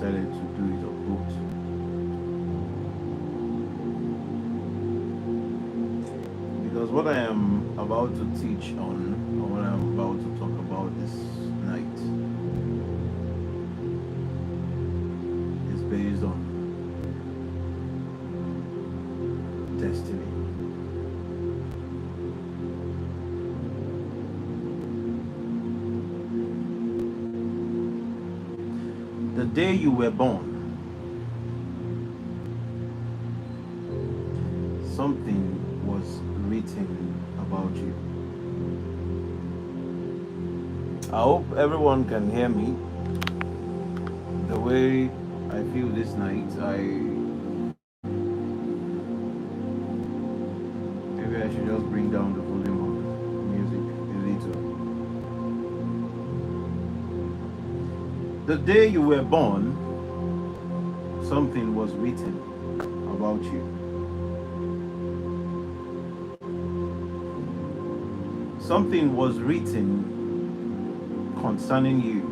decided to do it on both. Because what I am about to teach on, or what I am about to talk about this night, is based on destiny. The day you were born, something was written about you. I hope everyone can hear me. The way I feel this night, maybe I should just bring down the volume of music a little. The day you were born, something was written about you. Something was written concerning you.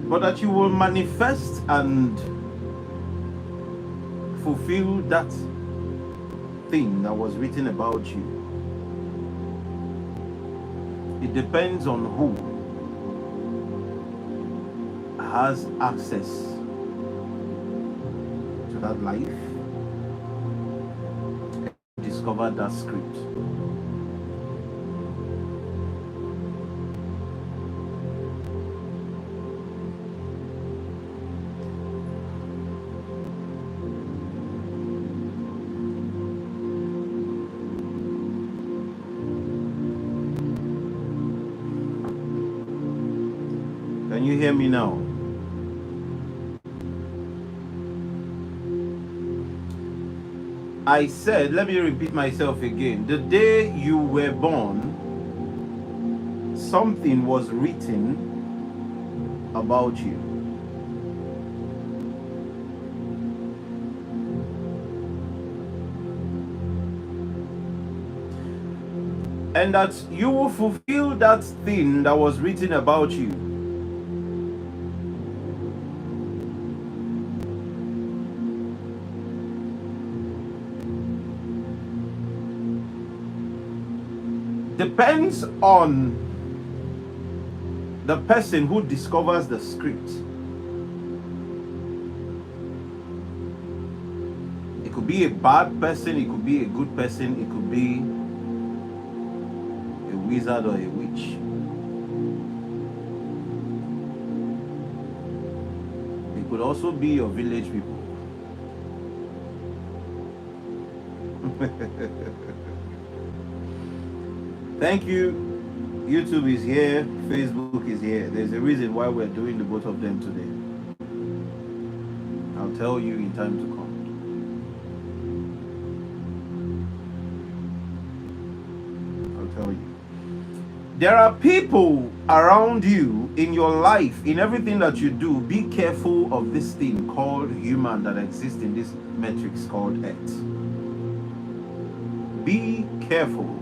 But that you will manifest and fulfill that thing that was written about you. It depends on who has access to that life, discover that script. Can you hear me now? I said, let me repeat myself again. The day you were born, something was written about you. And that you will fulfill that thing that was written about you. Depends on the person who discovers the script. It could be a bad person, it could be a good person, it could be a wizard or a witch. It could also be your village people. Thank you. YouTube is here, Facebook is here. There's a reason why we're doing the both of them today. I'll tell you in time to come. I'll tell you. There are people around you in your life, in everything that you do. Be careful of this thing called human that exists in this matrix called Earth. Be careful.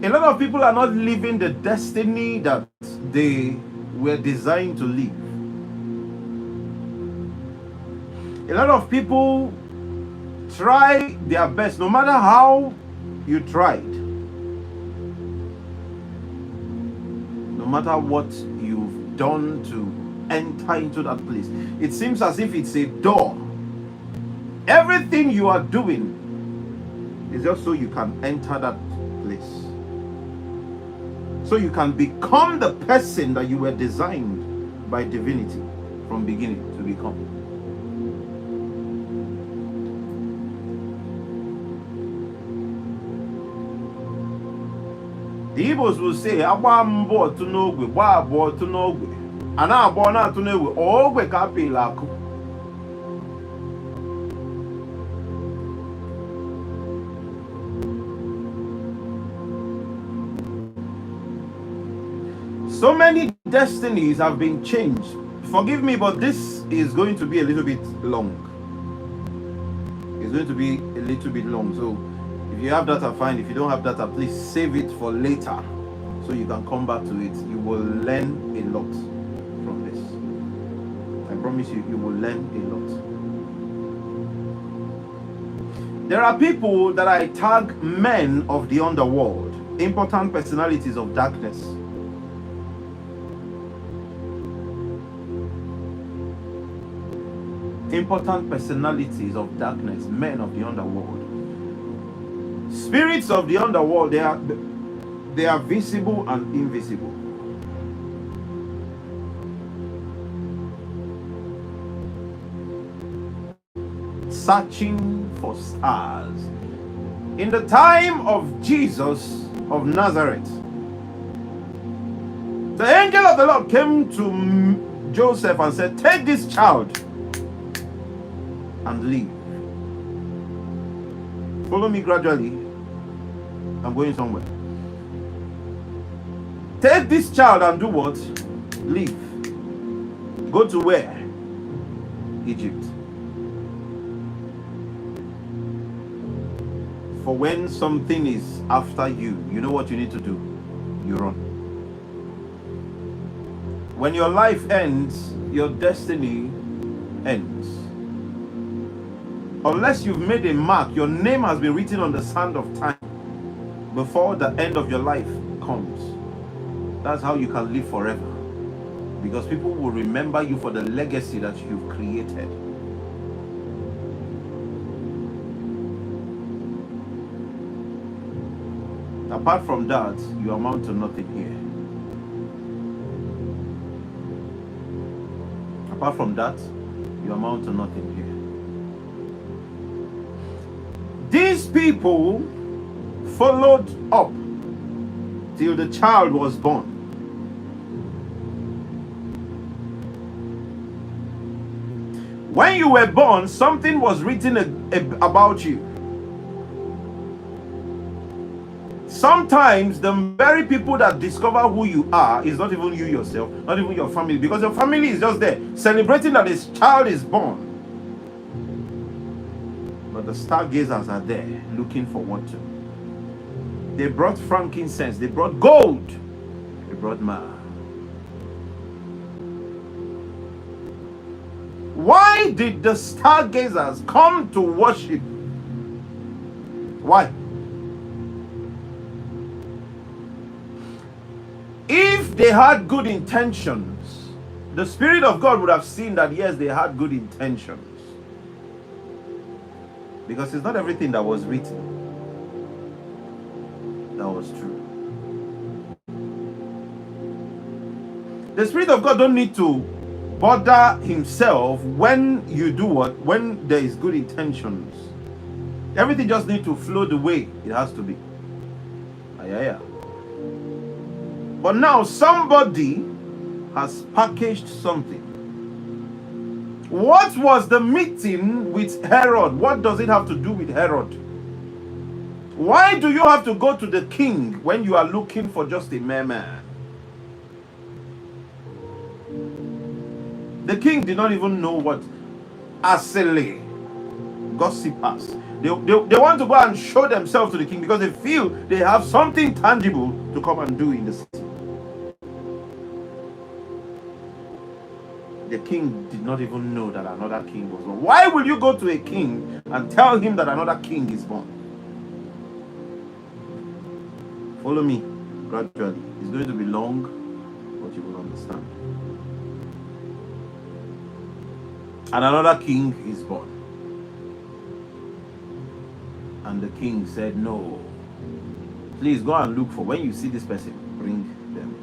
A lot of people are not living the destiny that they were designed to live. A lot of people try their best, no matter how you tried, no matter what you've done to enter into that place. It seems as if it's a door. Everything you are doing is just so you can enter that place. So you can become the person that you were designed by divinity from beginning to become. The Igbos will say, "Agba mbo tu n'ogwe, gba abo tu n'ogwe, ana abo na tu n'egwe, ogwe ka apela akụ." So many destinies have been changed. Forgive me, but this is going to be a little bit long. It's going to be a little bit long. So if you have data, fine. If you don't have data, please save it for later so you can come back to it. You will learn a lot from this. I promise you, you will learn a lot. There are people that I tag men of the underworld, important personalities of darkness. Important personalities of darkness, men of the underworld. Spirits of the underworld, they are visible and invisible. Searching for stars. In the time of Jesus of Nazareth, the angel of the Lord came to Joseph and said, "Take this child and leave." Follow me gradually. I'm going somewhere. Take this child and do what? Leave. Go to where? Egypt. For when something is after you, you know what you need to do? You run. When your life ends, your destiny ends. Unless you've made a mark, your name has been written on the sand of time before the end of your life comes. That's how you can live forever. Because people will remember you for the legacy that you've created. Apart from that, you amount to nothing here. Apart from that, you amount to nothing here. These people followed up till the child was born. When you were born, something was written about you. Sometimes the very people that discover who you are is not even you yourself, not even your family, because your family is just there celebrating that this child is born. But the stargazers are there looking for what to. They brought frankincense, they brought gold, they brought myrrh. Why did the stargazers come to worship? Why? If they had good intentions, the Spirit of God would have seen that yes, they had good intentions. Because it's not everything that was written that was true. The Spirit of God don't need to bother himself when you do what? When there is good intentions. Everything just needs to flow the way it has to be. But now somebody has packaged something. What was the meeting with Herod? What does it have to do with Herod? Why do you have to go to the king when you are looking for just a mere man? The king did not even know what Asele, gossipers. They want to go and show themselves to the king because they feel they have something tangible to come and do in the city. The king did not even know that another king was born. Why will you go to a king and tell him that another king is born? Follow me gradually. It's going to be long, but you will understand. And another king is born. And the king said, no. Please go and look for, when you see this person, bring them.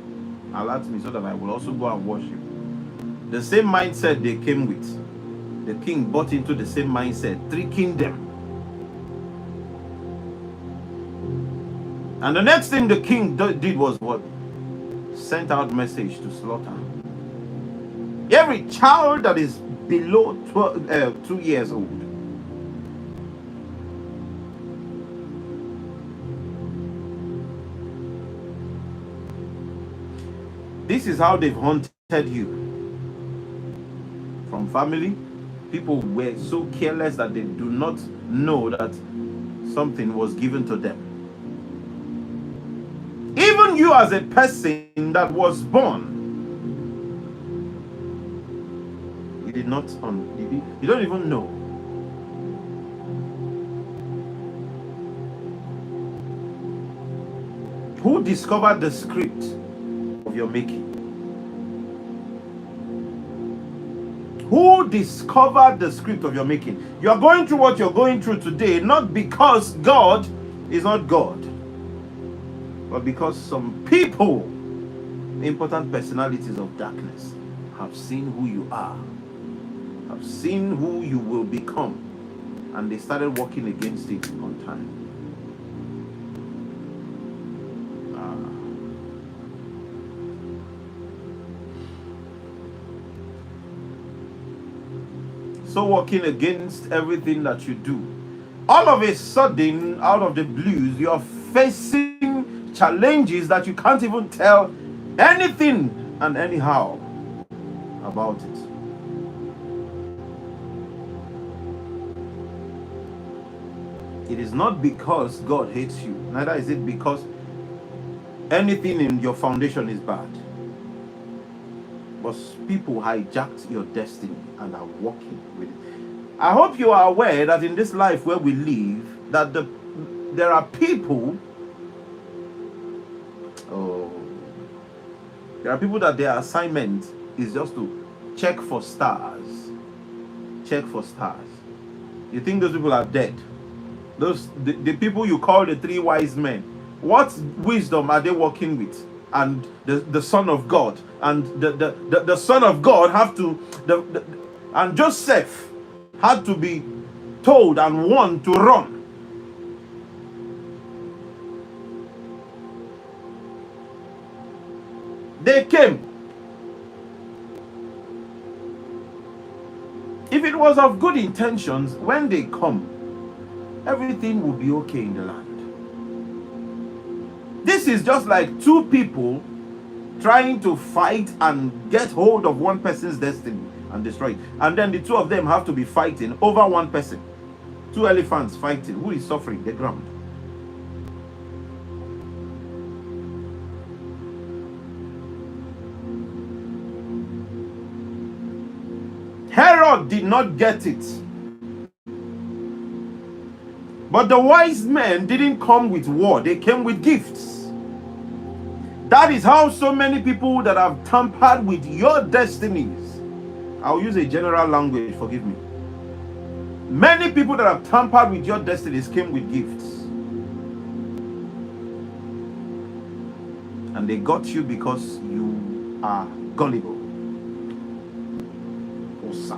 Alert me so that I will also go and worship. The same mindset they came with. The king bought into the same mindset, tricking them. And the next thing the king did was what? Sent out message to slaughter every child that is below 2 years old. This is how they've haunted you. From family, people were so careless that they do not know that something was given to them. Even you as a person that was born, you did not, you don't even know. Who discovered the script of your making? Who discovered the script of your making? You're going through what you're going through today, not because God is not God, but because some people, important personalities of darkness, have seen who you are, have seen who you will become, and they started working against it on time. So working against everything that you do. All of a sudden, out of the blues, you're facing challenges that you can't even tell anything and anyhow about it. It is not because God hates you, neither is it because anything in your foundation is bad. But people hijacked your destiny and are walking with it. I hope you are aware that in this life where we live, that there are people, there are people that their assignment is just to check for stars. Check for stars. You think those people are dead? The people you call the three wise men, what wisdom are they working with? And the Son of God, and the Son of God have to, and Joseph had to be told and warned to run. They came. If it was of good intentions, when they come, everything will be okay in the land. This is just like two people trying to fight and get hold of one person's destiny and destroy it. And then the two of them have to be fighting over one person. Two elephants fighting. Who is suffering? The ground. Herod did not get it. But the wise men didn't come with war, they came with gifts. That is how so many people that have tampered with your destinies, I'll use a general language, forgive me. Many people that have tampered with your destinies came with gifts. And they got you because you are gullible. Osa.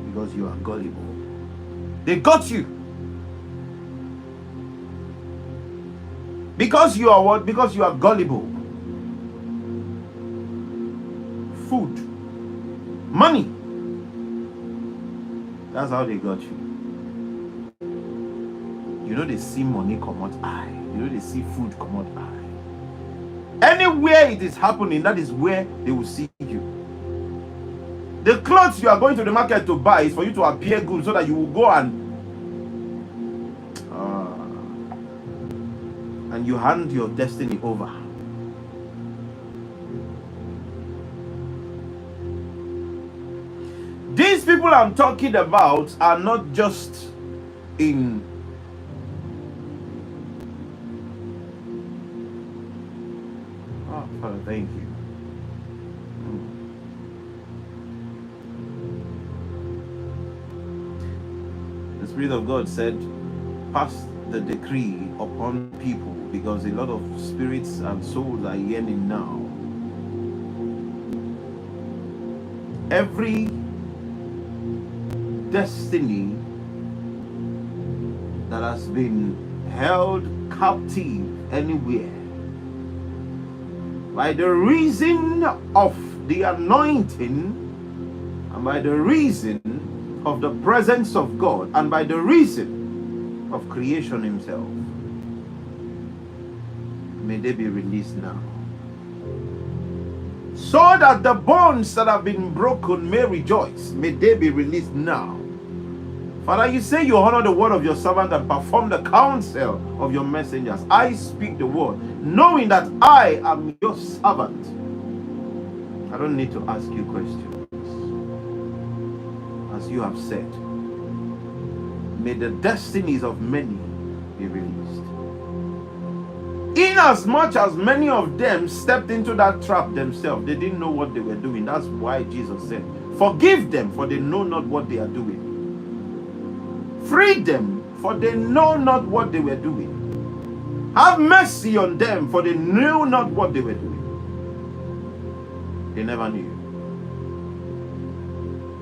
Because you are gullible. They got you. Because you are what? Because you are gullible. Food. Money. That's how they got you. You know they see money come out eye. You know they see food come out eye. Anywhere it is happening, that is where they will see you. The clothes you are going to the market to buy is for you to appear good so that you will go and you hand your destiny over. These people I'm talking about are not just in Father, thank you. The Spirit of God said, pass the decree upon people, because a lot of spirits and souls are yearning now. Every destiny that has been held captive anywhere by the reason of the anointing and by the reason of the presence of God and by the reason of creation himself, may they be released now. so that the bones that have been broken may rejoice. May they be released now. Father, you say you honor the word of your servant and perform the counsel of your messengers. I speak the word, knowing that I am your servant. I don't need to ask you questions. As you have said, may the destinies of many be released. Inasmuch as many of them stepped into that trap themselves, they didn't know what they were doing. That's why Jesus said, forgive them, for they know not what they are doing. Free them, for they know not what they were doing. Have mercy on them, for they knew not what they were doing. They never knew.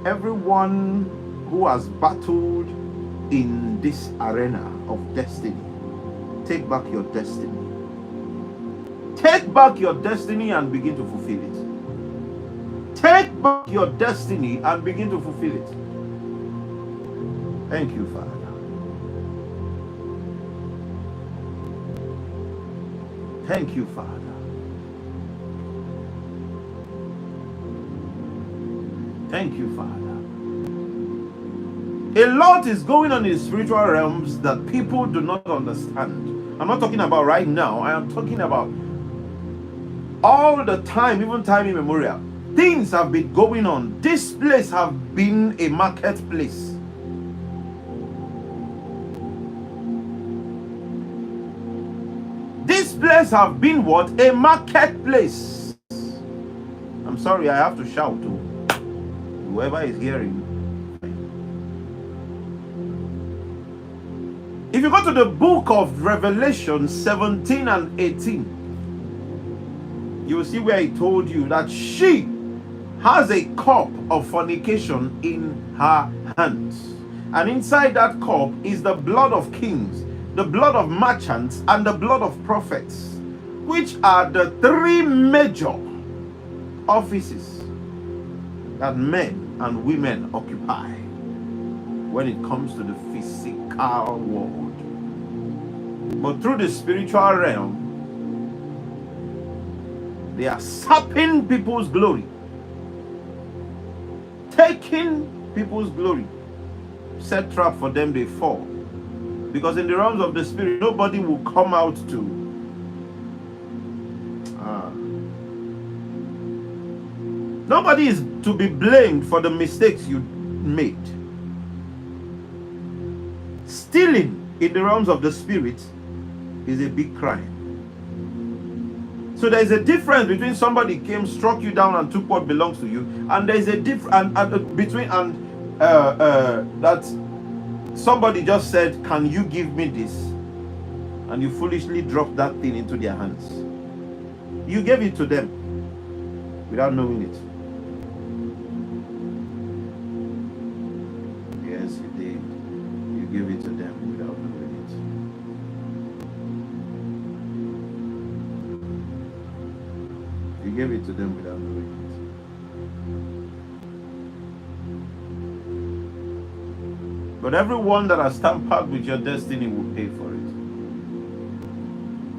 Everyone who has battled in this arena of destiny, take back your destiny. Take back your destiny and begin to fulfill it. Take back your destiny and begin to fulfill it. Thank you, Father. Thank you, Father. Thank you, Father. A lot is going on in spiritual realms that people do not understand. I'm not talking about right now. I am talking about all the time, even time immemorial. Things have been going on. This place have been a marketplace. This place have been what? A marketplace. I'm sorry, I have to shout to whoever is hearing. If you go to the book of Revelation 17 and 18, you will see where he told you that she has a cup of fornication in her hands. And inside that cup is the blood of kings, the blood of merchants, and the blood of prophets, which are the three major offices that men and women occupy when it comes to the physical world. But through the spiritual realm, they are sapping people's glory, taking people's glory. Set trap for them, they fall. Because in the realms of the spirit, nobody will come out to nobody is to be blamed for the mistakes you made. Stealing in the realms of the spirit is a big crime. So there is a difference between somebody came, struck you down, and took what belongs to you, and there is a difference between that somebody just said, "Can you give me this?" and you foolishly dropped that thing into their hands. You gave it to them without knowing it. Yes, you did. You gave it to them without knowing it. You gave it to them without knowing it. But everyone that has tampered with your destiny will pay for it.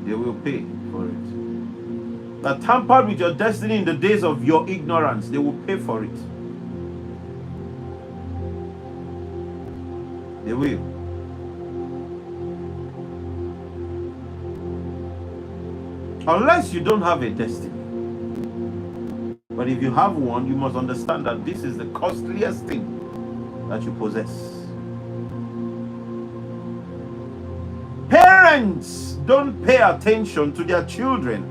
They will pay for it. That tampered with your destiny in the days of your ignorance, they will pay for it. They will. Unless you don't have a destiny. But if you have one, you must understand that this is the costliest thing that you possess. Parents don't pay attention to their children.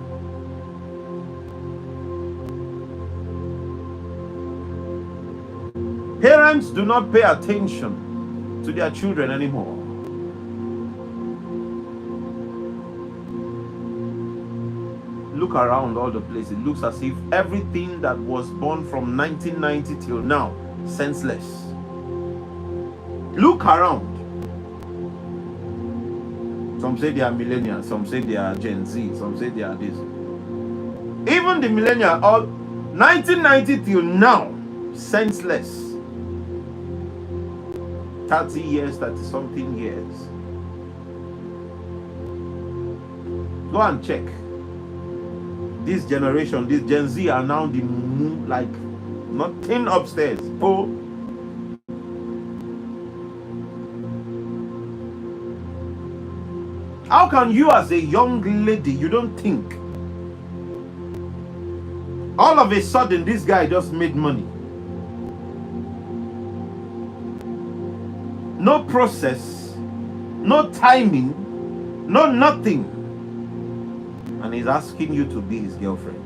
Parents do not pay attention to their children anymore. Look around all the places. It looks as if everything that was born from 1990 till now, senseless. Look around. Some say they are millennials, some say they are Gen Z, some say they are this. Even the millennial, all 1990 till now, senseless. 30 years, 30 something years. Go and check. This generation, this Gen Z are now the like nothing upstairs. Oh, how can you as a young lady, you don't think all of a sudden this guy just made money? No process, no timing, no nothing. And he's asking you to be his girlfriend.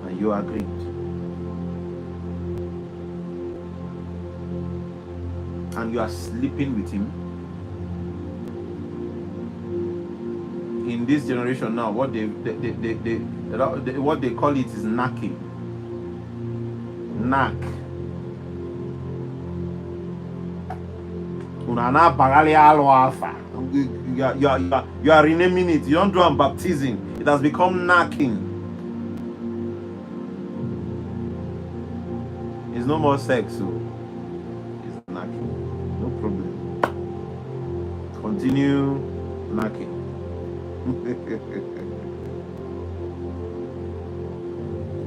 And you agreed. And you are sleeping with him. In this generation now, what they call it is knacking. Knack. You are renaming it. You don't do baptism. It has become knacking. It's no more sex, so it's knacking. No problem. Continue knacking.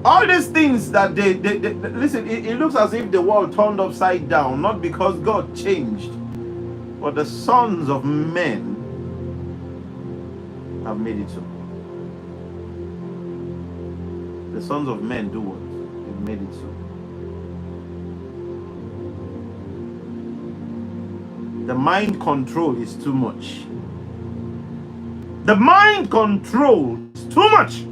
All these things that they listen, it looks as if the world turned upside down, not because God changed, but the sons of men have made it so. The sons of men do what? They've made it so. The mind control is too much. The mind control is too much.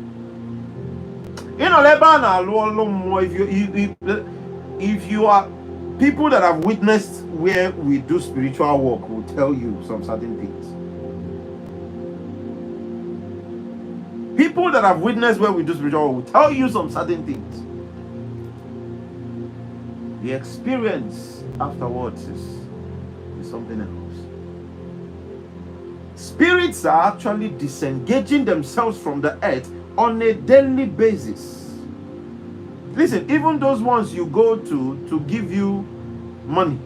If you are people that have witnessed where we do spiritual work, will tell you some certain things. People that have witnessed where we do spiritual work will tell you some certain things. The experience afterwards is something else. Spirits are actually disengaging themselves from the earth on a daily basis. Listen, even those ones you go to give you money.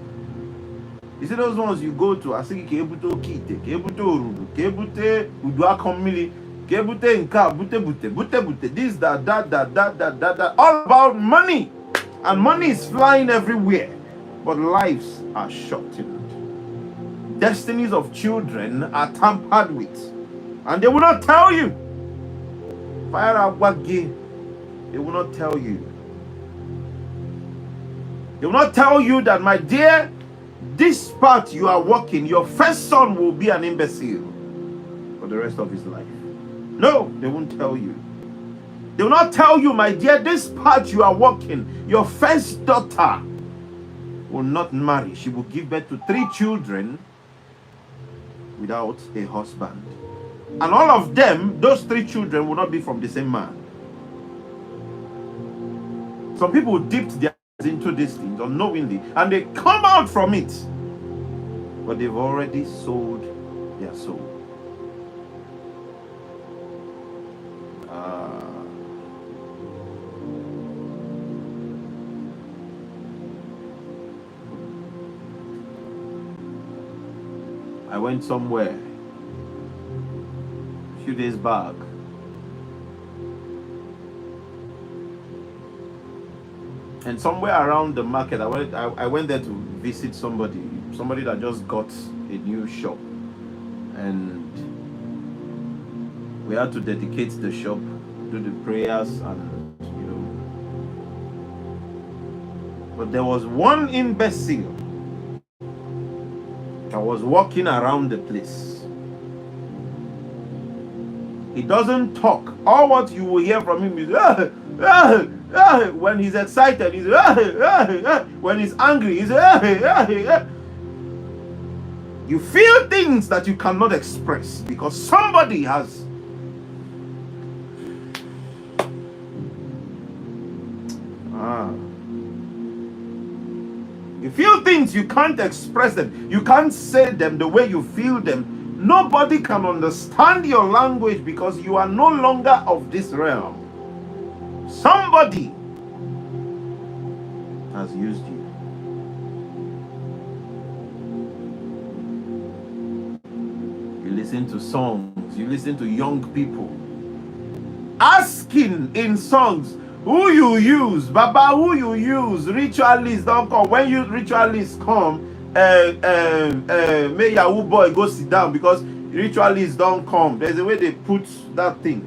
You see those ones you go to, I think kebuto kite, kebuto orudu, kebute udwa komili, kebute nka, bute, this, that, all about money. And money is flying everywhere. But lives are shortened. Destinies of children are tampered with. And they will not tell you. Fire Awagi, they will not tell you. They will not tell you that, my dear, this path you are walking, your first son will be an imbecile for the rest of his life. No, they won't tell you. They will not tell you, my dear, this path you are walking, your first daughter will not marry. She will give birth to 3 children without a husband. And all of them, those 3 children will not be from the same man. Some people dipped their hands into these things unknowingly and they come out from it. But they've already sold their soul. I went somewhere a few days back. And somewhere around the market, I went there to visit somebody that just got a new shop. And we had to dedicate the shop, do the prayers, and But there was one imbecile that was walking around the place. He doesn't talk. All what you will hear from him is when he's excited, he's when he's angry, he's you feel things that you cannot express because somebody has you feel things, you can't express them. You can't say them the way you feel them. Nobody can understand your language because you are no longer of this realm. Somebody has used you. You listen to songs, you listen to young people. Ask asking in songs, who you use, Baba, who you use, ritualists don't come. When you ritualists come, may Yahoo boy go sit down because ritualists don't come. There's a way they put that thing.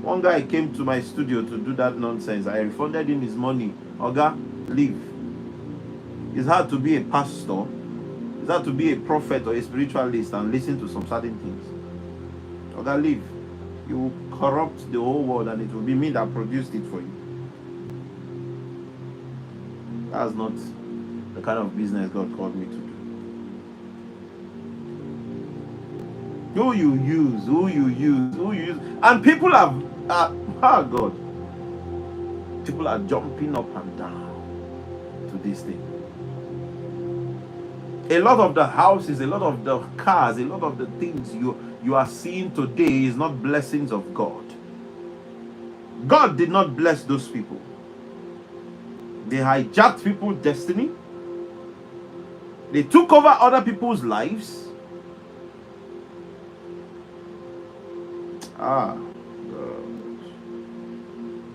One guy came to my studio to do that nonsense. I refunded him his money. Oga, leave. It's hard to be a pastor. It's hard to be a prophet or a spiritualist and listen to some certain things. Oga, leave. You will corrupt the whole world and it will be me that produced it for you. That's not the kind of business God called me to do. Who you use, who you use, who you use. And people have, oh God, people are jumping up and down to this thing. A lot of the houses, a lot of the cars, a lot of the things you are seeing today is not blessings of God. God did not bless those people. They hijacked people's destiny. They took over other people's lives.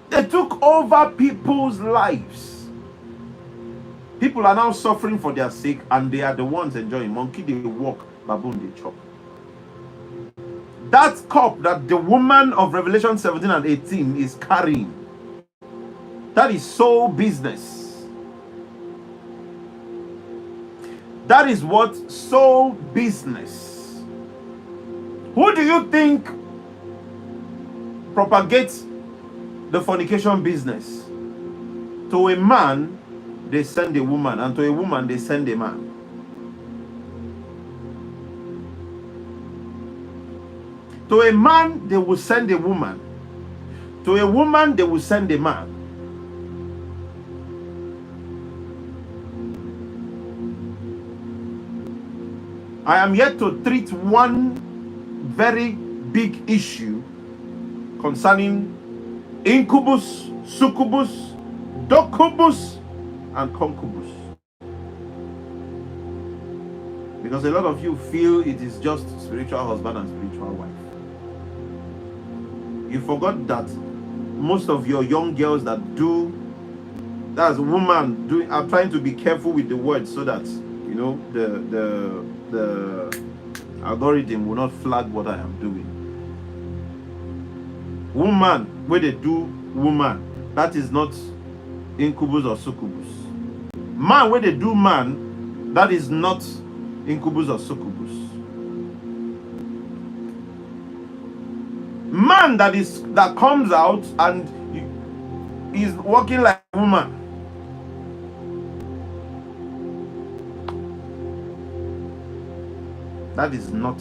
They took over people's lives. People are now suffering for their sake, and they are the ones enjoying. Monkey they walk, baboon they chop. That cup that the woman of Revelation 17 and 18 is carrying, that is soul business. That is what? Soul business. Who do you think propagates the fornication business? To a man, they send a woman, and to a woman, they send a man. To a man, they will send a woman. To a woman, they will send a man. I am yet to treat one very big issue concerning incubus, succubus, docubus, and concubus. Because a lot of you feel it is just spiritual husband and spiritual wife. You forgot that most of your young girls that do, that's woman doing, are trying to be careful with the words so that, you know, the algorithm will not flag what I am doing. Woman, where they do woman, that is not incubus or succubus. Man, where they do man, that is not incubus or succubus. Man that comes out and is walking like a woman, that is not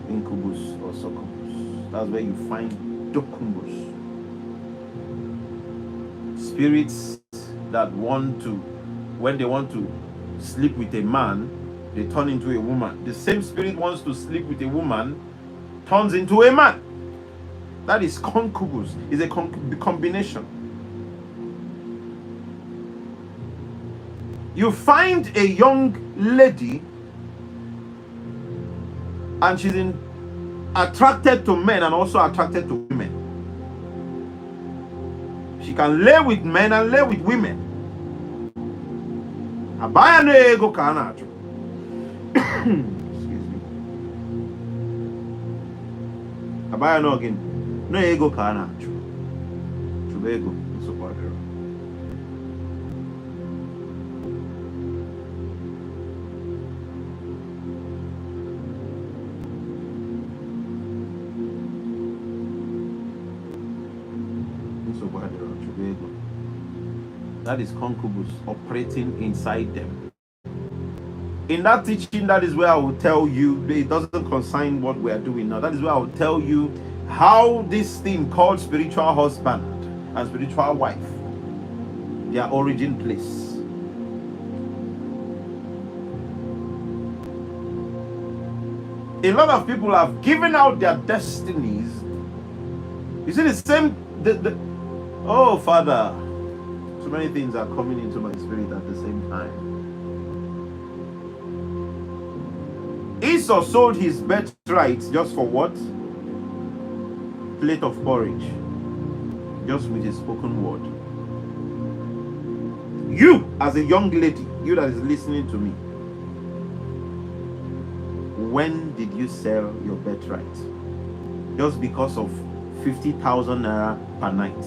incubus or succubus. That's where you find documbus. Spirits that want to, when they want to sleep with a man, they turn into a woman. The same spirit wants to sleep with a woman, turns into a man. That is concubus. It's a combination. You find a young lady and she's attracted to men and also attracted to women. She can lay with men and lay with women. Abaya no ego ka na achọ. Excuse me. Abaya no again. No ego ka na achọ. Chube ego nsogbu adịrọ. That is concubus operating inside them. In that teaching, that is where I will tell you, it doesn't concern what we are doing now. That is where I will tell you how this thing called spiritual husband and spiritual wife, their origin place. A lot of people have given out their destinies. You see the same, oh Father, so many things are coming into my spirit at the same time. Esau sold his birthright just for what? Plate of porridge. just with a spoken word. You, as a young lady, you that is listening to me, when did you sell your birthright? Just because of 50,000 naira per night.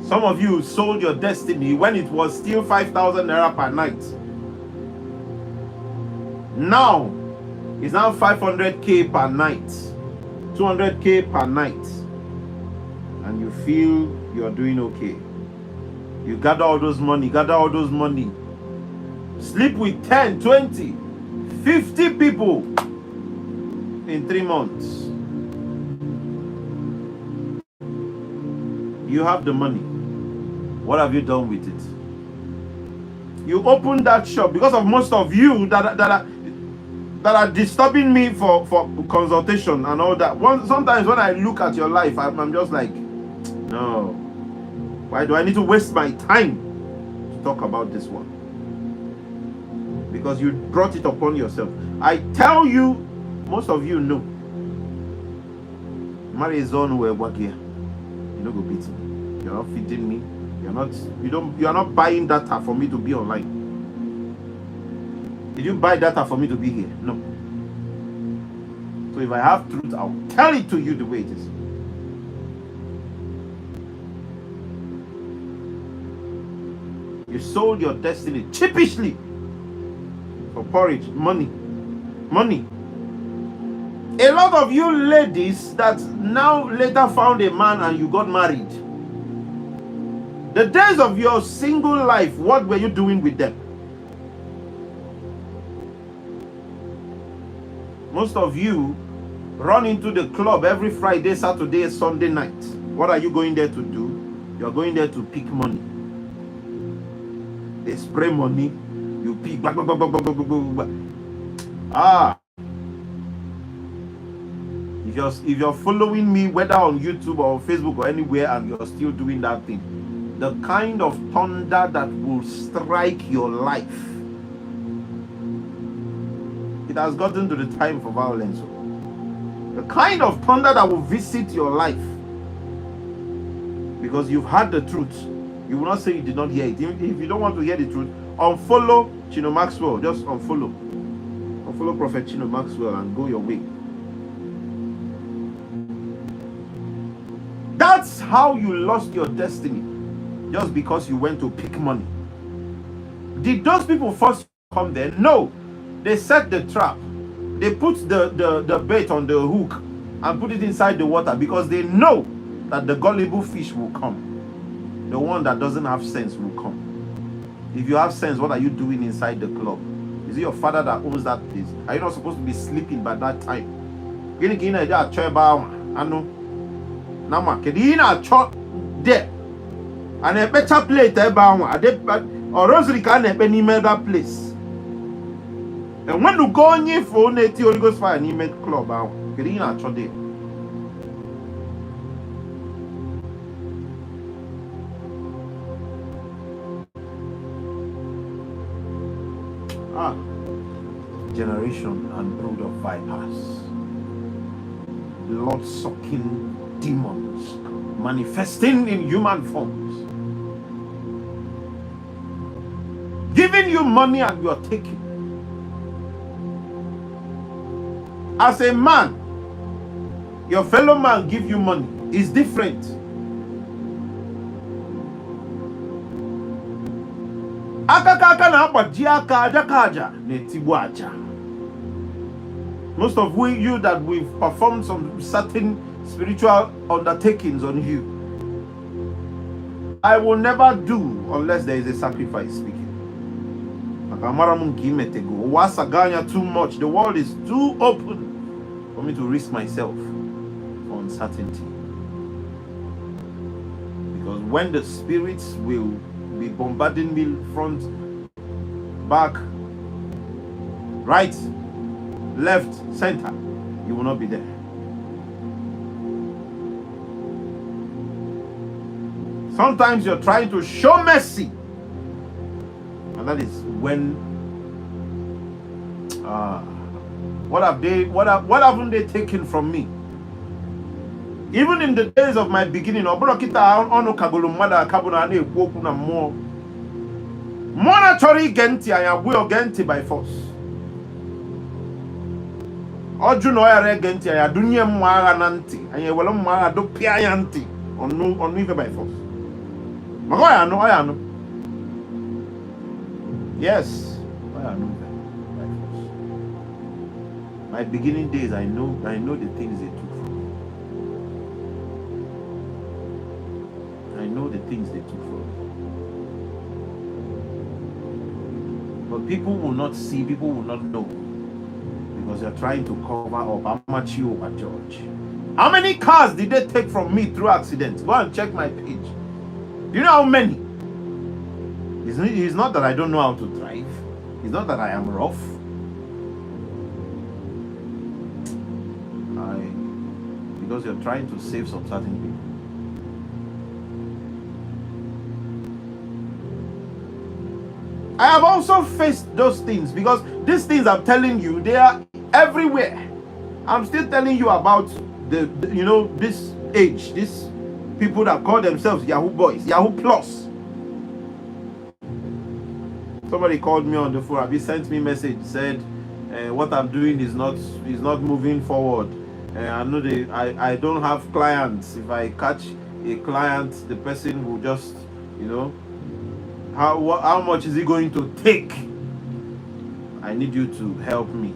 Some of you sold your destiny when it was still 5,000 naira per night. Now, it's now 500k per night, 200k per night. And you feel you are doing okay. You gather all those money, sleep with 10, 20, 50 people in 3 months. You have the money. What have you done with it? You opened that shop because of most of you that are disturbing me for consultation and all that. Sometimes when I look at your life, I'm just like, no. Why do I need to waste my time to talk about this one? Because you brought it upon yourself. I tell you, most of you know. Marry is on where what here. You don't go beat me. You're not feeding me. You are not buying data for me to be online. Did you buy data for me to be here? No. So if I have truth, I'll tell it to you the way it is. You sold your destiny cheapishly for porridge, money. A lot of you ladies that now later found a man and you got married. The days of your single life, what were you doing with them? Most of you run into the club every Friday, Saturday, Sunday night. What are you going there to do? You are going there to pick money. They spray money, you pick. If you're following me, whether on YouTube or Facebook or anywhere, and you're still doing that thing, the kind of thunder that will strike your life, it has gotten to the time for violence. The kind of thunder that will visit your life, because you've heard the truth. You will not say you did not hear it. If you don't want to hear the truth, unfollow Chino Maxwell. Just unfollow. Unfollow Prophet Chino Maxwell and go your way. That's how you lost your destiny. Just because you went to pick money. Did those people first come there? No. They set the trap. They put the bait on the hook and put it inside the water because they know that the gullible fish will come. The one that doesn't have sense will come. If you have sense, what are you doing inside the club? Is it your father that owns that place? Are you not supposed to be sleeping by that time? There. And a better plate or rosary can be any mega place. And when you go on your phone, it goes for an email club. Generation and brood of vipers, blood-sucking demons manifesting in human forms, giving you money and you are taking. As a man, your fellow man give you money is different. Most of you that we've performed some certain spiritual undertakings on you, I will never do unless there is a sacrifice speaking. Too much. The world is too open for me to risk myself for uncertainty. Because when the spirits will be bombarding me front, back, right, left, center, you will not be there. Sometimes you're trying to show mercy, and that is when what haven't they taken from me? Even in the days of my beginning, ọbụrụ kịta ọnụ kagolo mmadụ akabụ na na-ekwu okwu na mmụọ na chọrọ ige ntị anyị agwụ oge ntị by force. Ọjụ na ọ ghara ege ntị anyị adụnye mma agha na ntị anyị ewere mma agha dụpịa ya ntị ọnụ ife by force. Maka ọ ya anụ. Yes, ọ ya anụ by force. My beginning days, I know the things they took from me. I know the things they took from me. But people will not see, people will not know. Because they're trying to cover up. How much you over George? How many cars did they take from me through accidents? Go and check my page. Do you know how many? It's not that I don't know how to drive. It's not that I am rough. Because you're trying to save some certain people. I have also faced those things because these things I'm telling you, they are everywhere. I'm still telling you about this age, these people that call themselves Yahoo boys, Yahoo plus. Somebody called me on the phone. He sent me a message, said what I'm doing is not moving forward. I know I don't have clients. If I catch a client, the person will just, how much is he going to take? I need you to help me.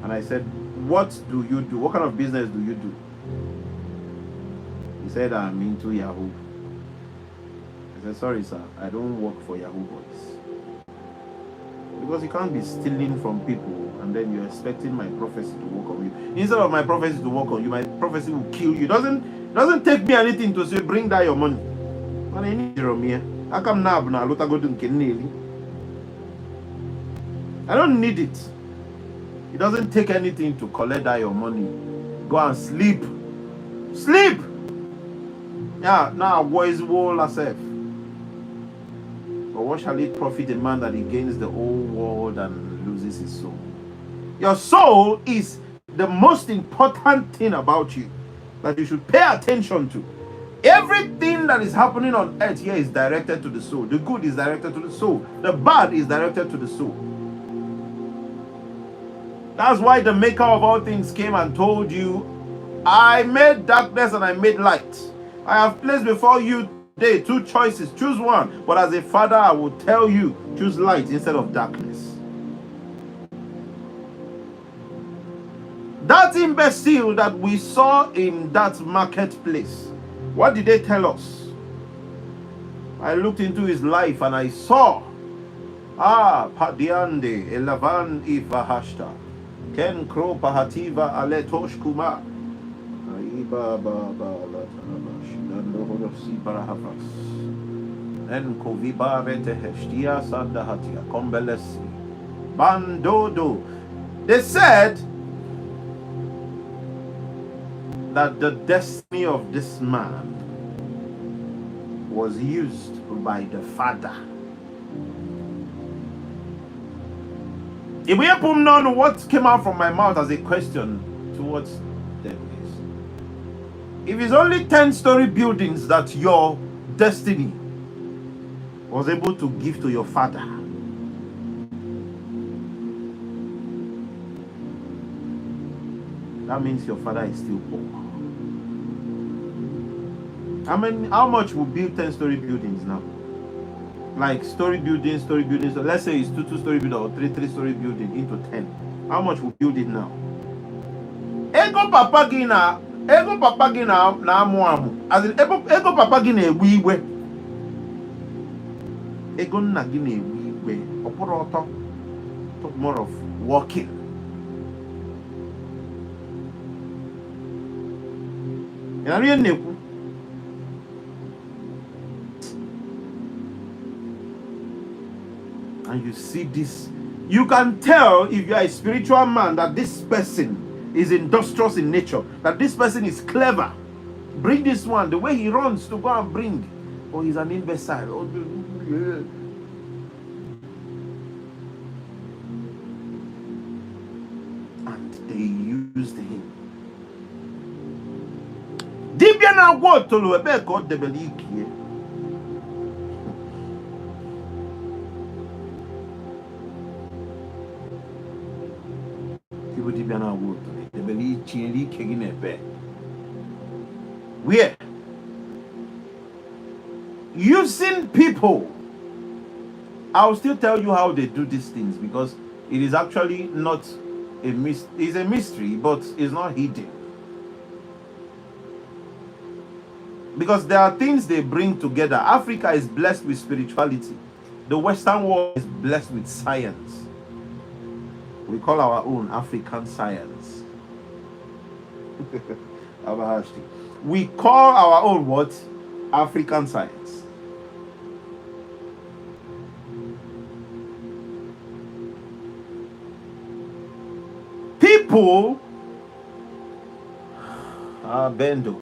And I said, what do you do? What kind of business do you do? He said, I'm into Yahoo. I said, sorry sir, I don't work for Yahoo boys. Because you can't be stealing from people and then you're expecting my prophecy to work on you. Instead of my prophecy to work on you, my prophecy will kill you. It doesn't take me anything to say bring down your money. I need Jeremiah. I come now, I don't need it. It doesn't take anything to collect that your money. Go and sleep. Sleep! Yeah, now boys will yourself. But what shall it profit a man that he gains the whole world and loses his soul? Your soul is the most important thing about you that you should pay attention to. Everything that is happening on earth here is directed to the soul. The good is directed to the soul. The bad is directed to the soul. That's why the maker of all things came and told you, I made darkness and I made light. I have placed before you today two choices. Choose one. But as a father, I will tell you, choose light instead of darkness. That imbecile that we saw in that marketplace, what did they tell us? I looked into his life and I saw, Padiande, Elavan Ivahashta, Ken Kro Pahativa Aletosh Kuma, Aiba Baba Latanabash, Nando Horosi Parahavas, En Koviba Reteheshtia Sandahatia, Kombelesi, Bandodo. They said that the destiny of this man was used by the father. If we put on what came out from my mouth as a question towards them is, if it's only 10-story buildings that your destiny was able to give to your father, that means your father is still poor. How much will build 10-story buildings now? Like story buildings. So let's say it's 2-story building or 3-story building into 10. How much will build it now? Ego papa gina na amu. As in ego papa gina ewiwe. Ego na gina ewiwe. Oporo talk more of walking. And you see this, you can tell if you are a spiritual man that this person is industrious in nature, that this person is clever. Bring this one, the way he runs to go and bring, or he's an imbecile. And they used him. Dibia na wotolo ebe ko debelikie. People dibia na wotolo debelikie li kegine ebe. Where using people, I'll still tell you how they do these things because it is actually not it's a mystery, but it's not hidden. Because there are things they bring together. Africa is blessed with spirituality. The Western world is blessed with science. We call our own African science. We call our own what? African science. People, Bendo.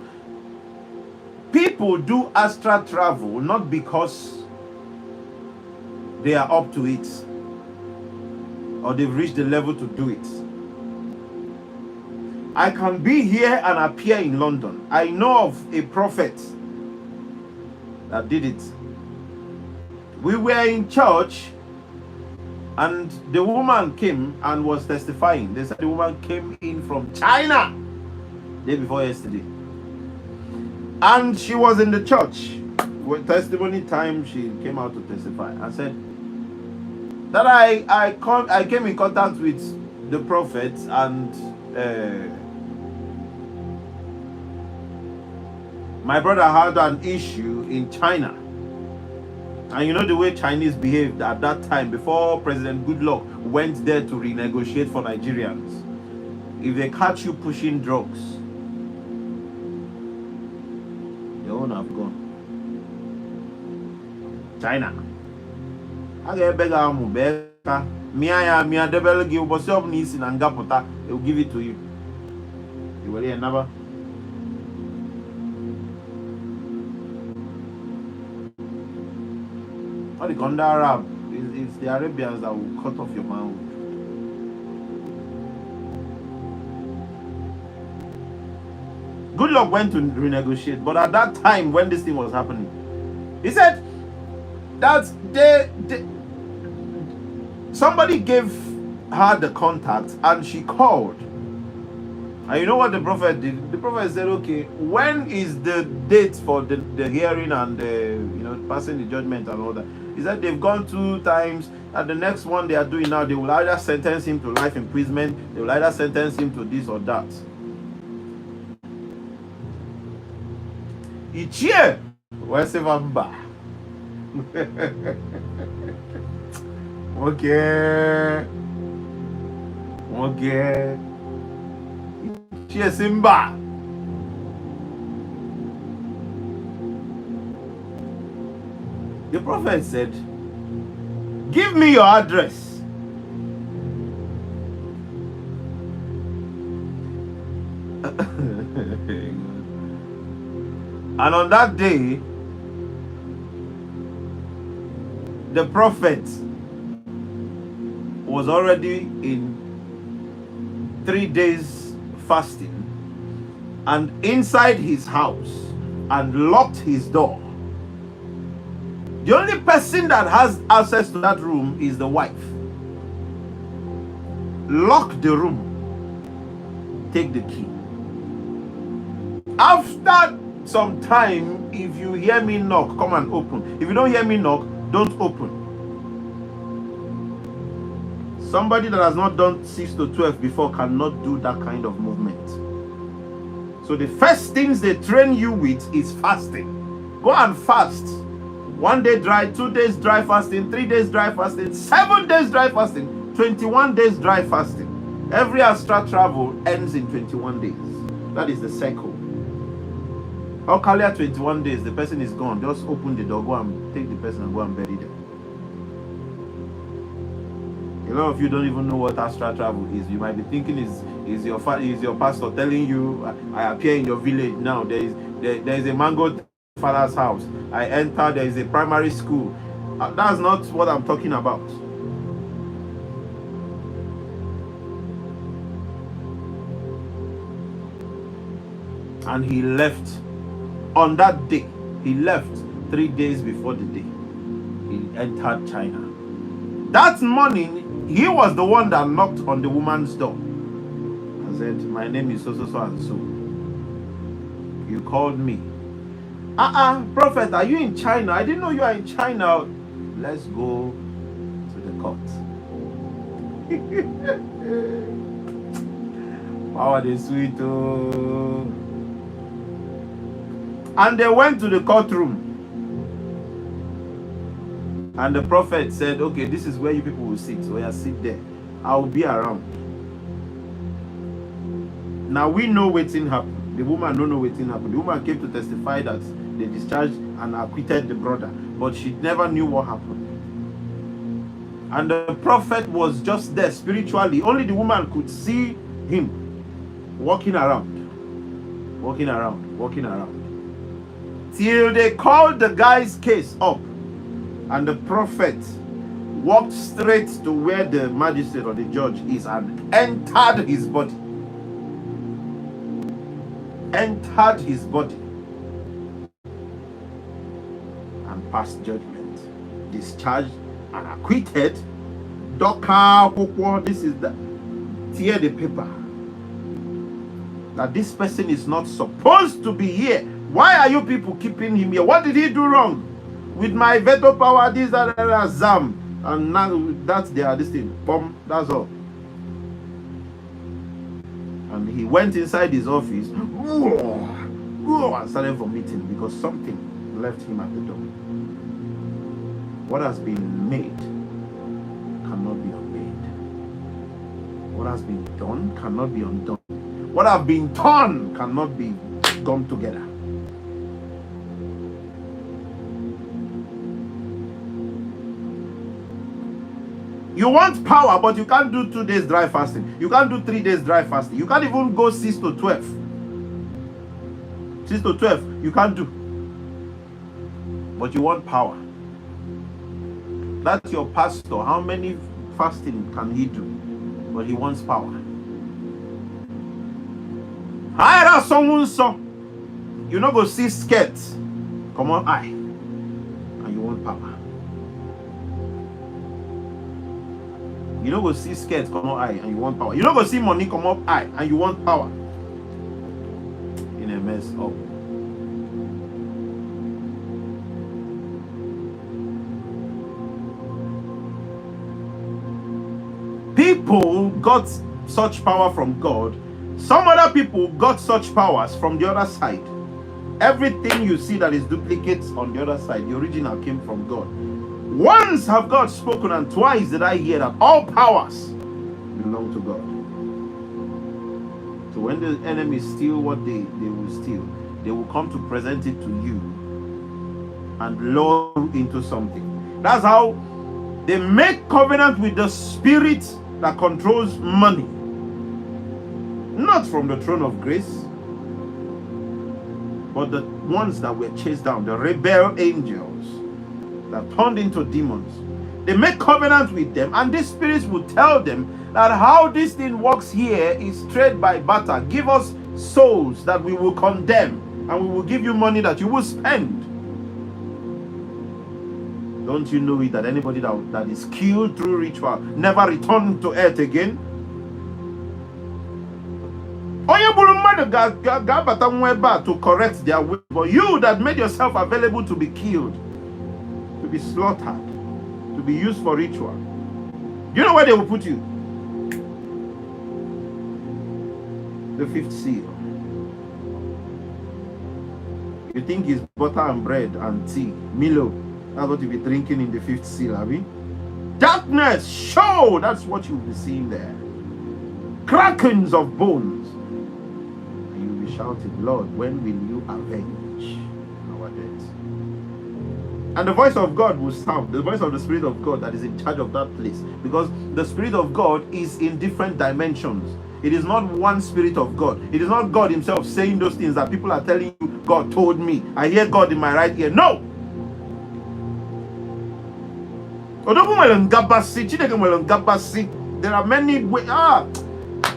People do astral travel not because they are up to it or they've reached the level to do it. I can be here and appear in London. I know of a prophet that did it. We were in church and the woman came and was testifying. They said the woman came in from China day before yesterday. And she was in the church. With testimony time, she came out to testify and said that I came in contact with the prophet and my brother had an issue in China. And you know the way Chinese behaved at that time before President Goodluck went there to renegotiate for Nigerians. If they catch you pushing drugs, your own have gone. China. I get beggar mubeka. Mia devil give us up niece in Angapota, they will give it to you. You will hear never. What the Gonda Arab is the Arabians that will cut off your mouth. Goodluck went to renegotiate, but at that time when this thing was happening, he said that somebody gave her the contact and she called. And you know what the prophet did? The prophet said, okay, when is the date for the hearing and passing the judgment and all that? He said they've gone 2 times, and the next one they are doing now, they will either sentence him to life imprisonment, they will either sentence him to this or that. Each year, where's Evamba? Okay. Cheers, Simba. The prophet said, give me your address. And on that day, the prophet was already in 3 days fasting and inside his house and locked his door. The only person that has access to that room is the wife. Lock the room. Take the key. After some time, if you hear me knock, come and open. If you don't hear me knock, don't open. Somebody that has not done 6 to 12 before cannot do that kind of movement. So the first things they train you with is fasting. Go and fast. 1 day dry, 2 days dry fasting, 3 days dry fasting, 7 days dry fasting, 21 days dry fasting. Every astral travel ends in 21 days. That is the cycle. How clear 21 days, the person is gone. Just open the door, go and take the person and go and bury them. A lot of you don't even know what astral travel is. You might be thinking is your pastor telling you, I appear in your village now. There is a mango father's house. I enter, there is a primary school. That's not what I'm talking about. And he left on that day. He left 3 days before the day he entered China. That morning, he was the one that knocked on the woman's door and said, "My name is so, so, so, and so. You called me." Prophet, are you in China? I didn't know you are in China. Let's go to the court. Power the sweet. Oh. And they went to the courtroom. And the prophet said, "Okay, this is where you people will sit. So yeah, sit there. I will be around." Now we know what thing happened. The woman don't know what thing happened. The woman came to testify that they discharged and acquitted the brother, but she never knew what happened. And the prophet was just there spiritually. Only the woman could see him walking around, till they called the guy's case up, and the prophet walked straight to where the magistrate or the judge is and entered his body. And passed judgment, discharged and acquitted. This is the tear the paper that this person is not supposed to be here. Why are you people keeping him here? What did he do wrong? With my veto power, this, that, zam, and now that's this thing. Boom, that's all. And he went inside his office and started vomiting because something left him at the door. What has been made cannot be unmade. What has been done cannot be undone. What have been torn cannot be gum together. You want power, but you can't do 2 days dry fasting. You can't do 3 days dry fasting. You can't even go 6 to 12. 6 to 12, you can't do. But you want power. That's your pastor. How many fasting can he do? But he wants power. Hire someone so you not go see skirts. Come on, and you want power. You don't go see skirts come up high and you want power. You don't go see money come up high and you want power. In a mess up. People got such power from God. Some other people got such powers from the other side. Everything you see that is duplicates on the other side, the original came from God. Once have God spoken, and twice did I hear that all powers belong to God. So when the enemy steal what they will steal, they will come to present it to you and lure you into something. That's how they make covenant with the spirit that controls money. Not from the throne of grace, but the ones that were chased down, the rebel angels that turned into demons. They make covenant with them, and these spirits will tell them that how this thing works here is trade by barter. Give us souls that we will condemn, and we will give you money that you will spend. Don't you know it that anybody that is killed through ritual never return to earth again? To correct their way, but you that made yourself available to be killed, to be slaughtered, to be used for ritual, you know where they will put you? The fifth seal. You think it's butter and bread and tea, Milo? That's what you'll be drinking in the fifth seal, have you? Darkness, show! That's what you'll be seeing there. Krakens of bones. Shouted, Lord, when will you avenge our death? And the voice of God will sound, the voice of the Spirit of God that is in charge of that place, because the Spirit of God is in different dimensions. It is not one Spirit of God. It is not God himself saying those things that people are telling you, God told me. I hear God in my right ear. No! There are many ways.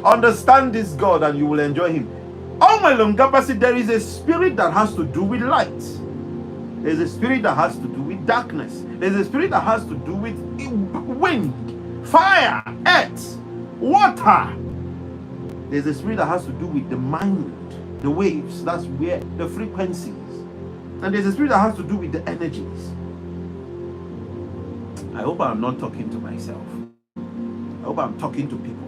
Understand this God and you will enjoy him. Oh my Longapasi, there is a spirit that has to do with light. There's a spirit that has to do with darkness. There's a spirit that has to do with wind, fire, earth, water. There's a spirit that has to do with the mind, the waves, that's where the frequencies. And there's a spirit that has to do with the energies. I hope I'm not talking to myself. I hope I'm talking to people.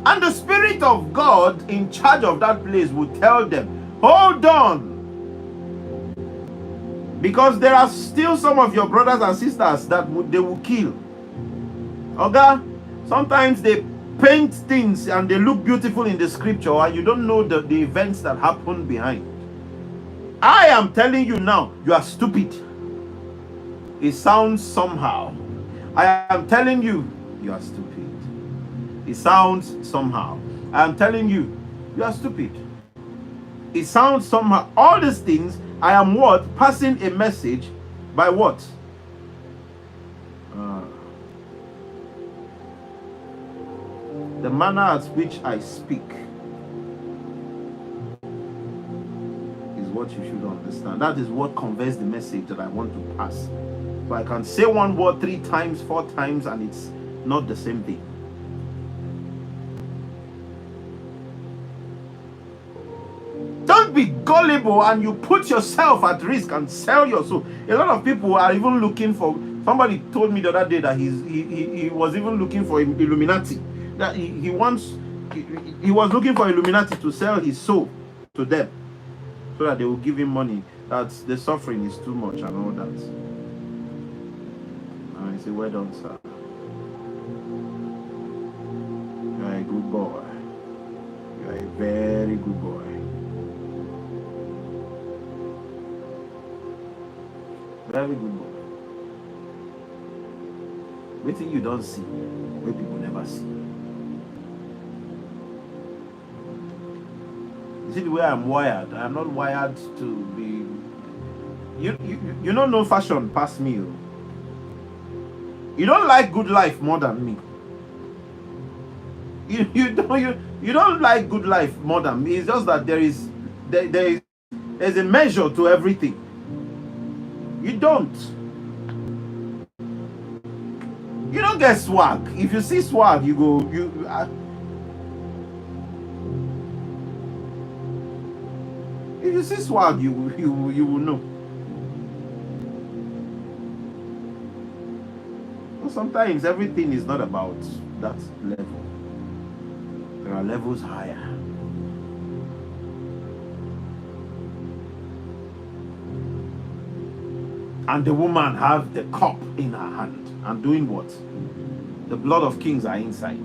And the Spirit of God in charge of that place will tell them, hold on. Because there are still some of your brothers and sisters that they will kill. Okay? Sometimes they paint things and they look beautiful in the scripture and you don't know the events that happen behind. I am telling you now, you are stupid. It sounds somehow. I am telling you, you are stupid. It sounds somehow. I am telling you, you are stupid. It sounds somehow. All these things, I am what? Passing a message by what? The manner at which I speak is what you should understand. That is what conveys the message that I want to pass. So I can say one word 3 times, 4 times, and it's not the same thing. Don't be gullible and you put yourself at risk and sell your soul. A lot of people are even looking for. Somebody told me the other day that he was even looking for Illuminati. That he was looking for Illuminati to sell his soul to them so that they will give him money. That the suffering is too much and all that. And I say, well done, sir. You are a good boy. You are a very good boy. Very good boy. Waiting you don't see, where people never see. You see the way I'm wired. I'm not wired to be. You don't know fashion past me. You don't like good life more than me. You don't like good life more than me. It's just that there's a measure to everything. You don't get swag. If you see swag, you go. If you see swag, you will know. But sometimes everything is not about that level. There are levels higher. And the woman have the cup in her hand. And doing what? The blood of kings are inside.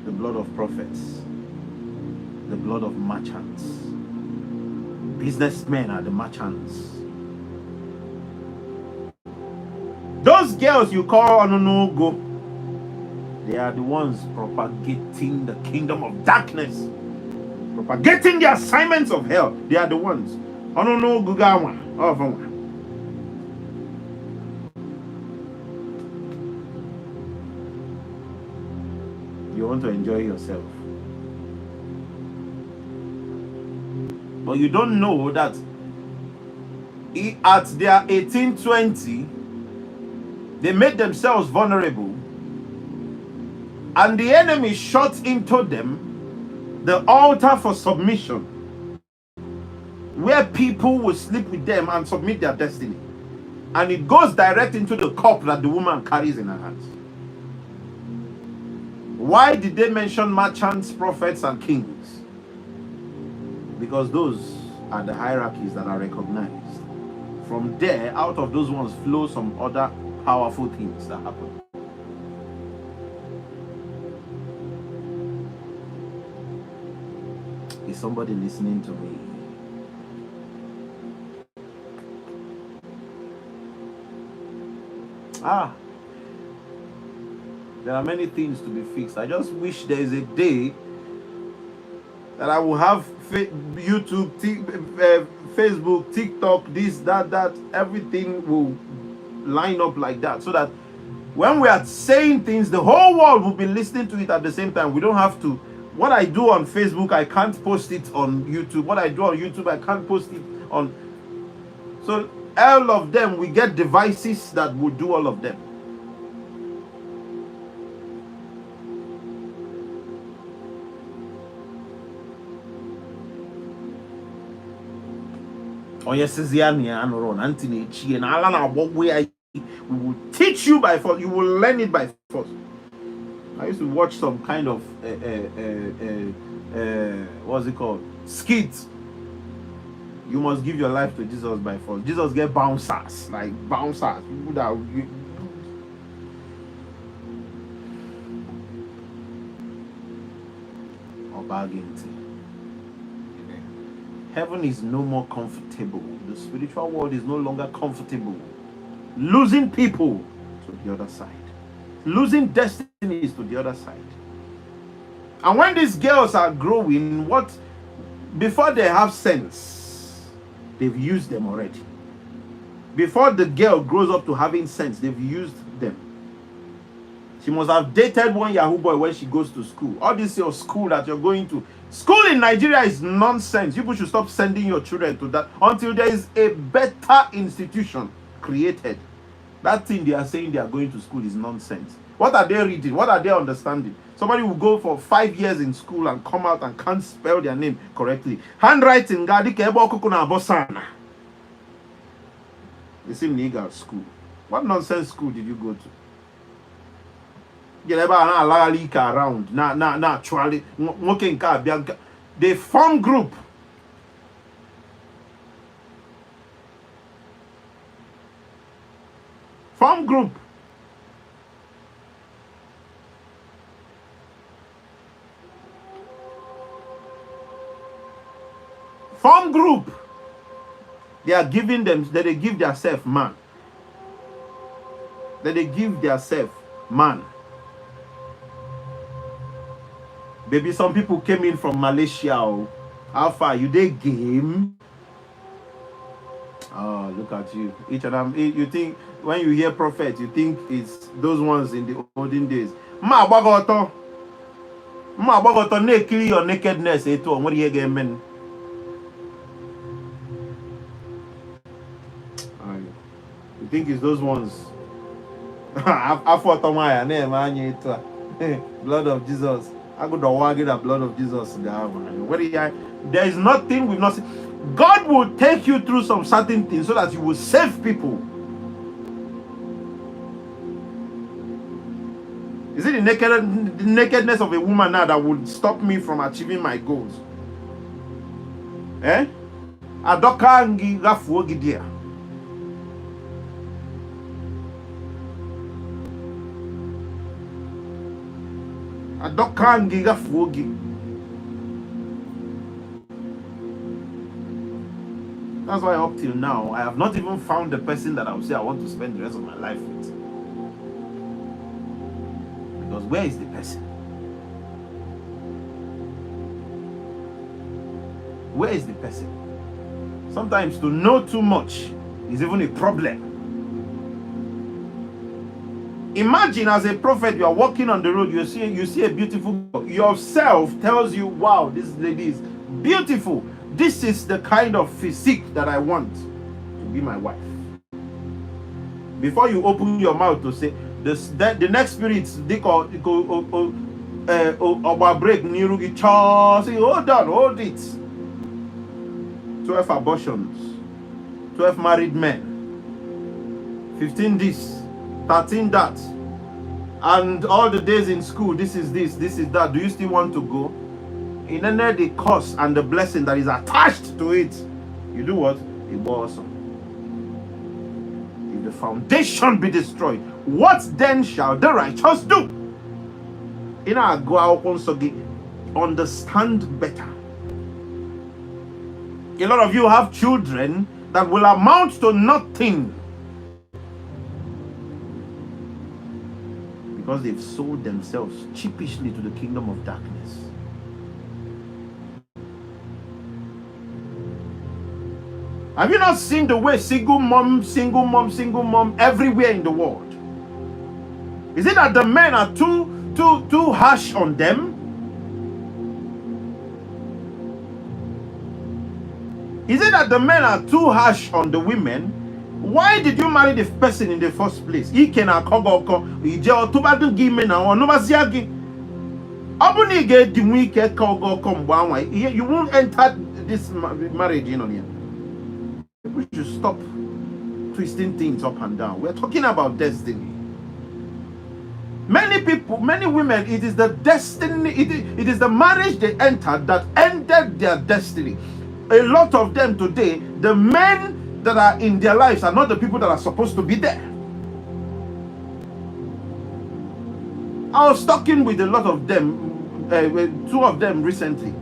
The blood of prophets. The blood of merchants. Businessmen are the merchants. Those girls you call Ononogo, they are the ones propagating the kingdom of darkness. Propagating the assignments of hell. They are the ones. Ononogo gawa. You want to enjoy yourself. But you don't know that at their 18-20, they made themselves vulnerable, and the enemy shot into them the altar for submission, where people will sleep with them and submit their destiny. And it goes direct into the cup that the woman carries in her hands. Why did they mention merchants, prophets, and kings? Because those are the hierarchies that are recognized. From there, out of those ones flow some other powerful things that happen. Is somebody listening to me? There are many things to be fixed. I just wish there is a day that I will have YouTube, Facebook, TikTok, this, that, everything will line up like that, so that when we are saying things, the whole world will be listening to it at the same time. We don't have to. What I do on Facebook, I can't post it on YouTube. What I do on YouTube, I can't post it on. So all of them, we get devices that will do all of them. Oh yes, we will teach you by force. You will learn it by force. I used to watch some kind of what's it called? Skit. You must give your life to Jesus by force. Jesus get bouncers, like bouncers. People that or bargaining. Heaven is no more comfortable. The spiritual world is no longer comfortable. Losing people to the other side. Losing destinies to the other side. And when these girls are growing, before they have sense, they've used them already. Before the girl grows up to having sense, they've used them. She must have dated one Yahoo boy when she goes to school. All this your school that you're going to. School in Nigeria is nonsense. People should stop sending your children to that until there is a better institution created. That thing they are saying they are going to school is nonsense. What are they reading? What are they understanding? Somebody will go for 5 years in school and come out and can't spell their name correctly. Handwriting, they seem legal school. What nonsense school did you go to? Around actually they form group. Form group. Form group. They are giving them, that they give their self man. That they give their self man. Baby, some people came in from Malaysia. How far you they game? Oh, look at you. Each of them. You think when you hear prophet, you think it's those ones in the olden days. Ma bagoto ne kill your nakedness. What do you get, men? You think it's those ones? I fought on my name, blood of Jesus. I go to argue the blood of Jesus. There is nothing we've not seen. God will take you through some certain things so that you will save people. Is it the nakedness of a woman now that would stop me from achieving my goals? Eh? Adokangi gafuogidia. Adokangi gafuogi. That's why up till now, I have not even found the person that I would say I want to spend the rest of my life with. Because where is the person? Where is the person? Sometimes to know too much is even a problem. Imagine as a prophet, you are walking on the road, you see a beautiful girl. Yourself tells you, wow, this lady is beautiful. This is the kind of physique that I want to be my wife. Before you open your mouth to say, the next spirits, they call break nirugi cha. Say, hold on, hold it. 12 abortions, 12 married men, 15 this, 13 that, and all the days in school, this is this is that. Do you still want to go? In any the curse and the blessing that is attached to it, you do what? It was awesome. If the foundation be destroyed, what then shall the righteous do? In our go out understand better. A lot of you have children that will amount to nothing because they've sold themselves cheapishly to the kingdom of darkness. Have you not seen the way single mom everywhere in the world? Is it that the men are too harsh on them? Is it that the men are too harsh on the women? Why did you marry the person in the first place? You won't enter this marriage, you know. People should stop twisting things up and down. We're talking about destiny. Many people, many women, it is the destiny, it is the marriage they entered that ended their destiny. A lot of them today, the men that are in their lives are not the people that are supposed to be there. I was talking with a lot of them, two of them recently.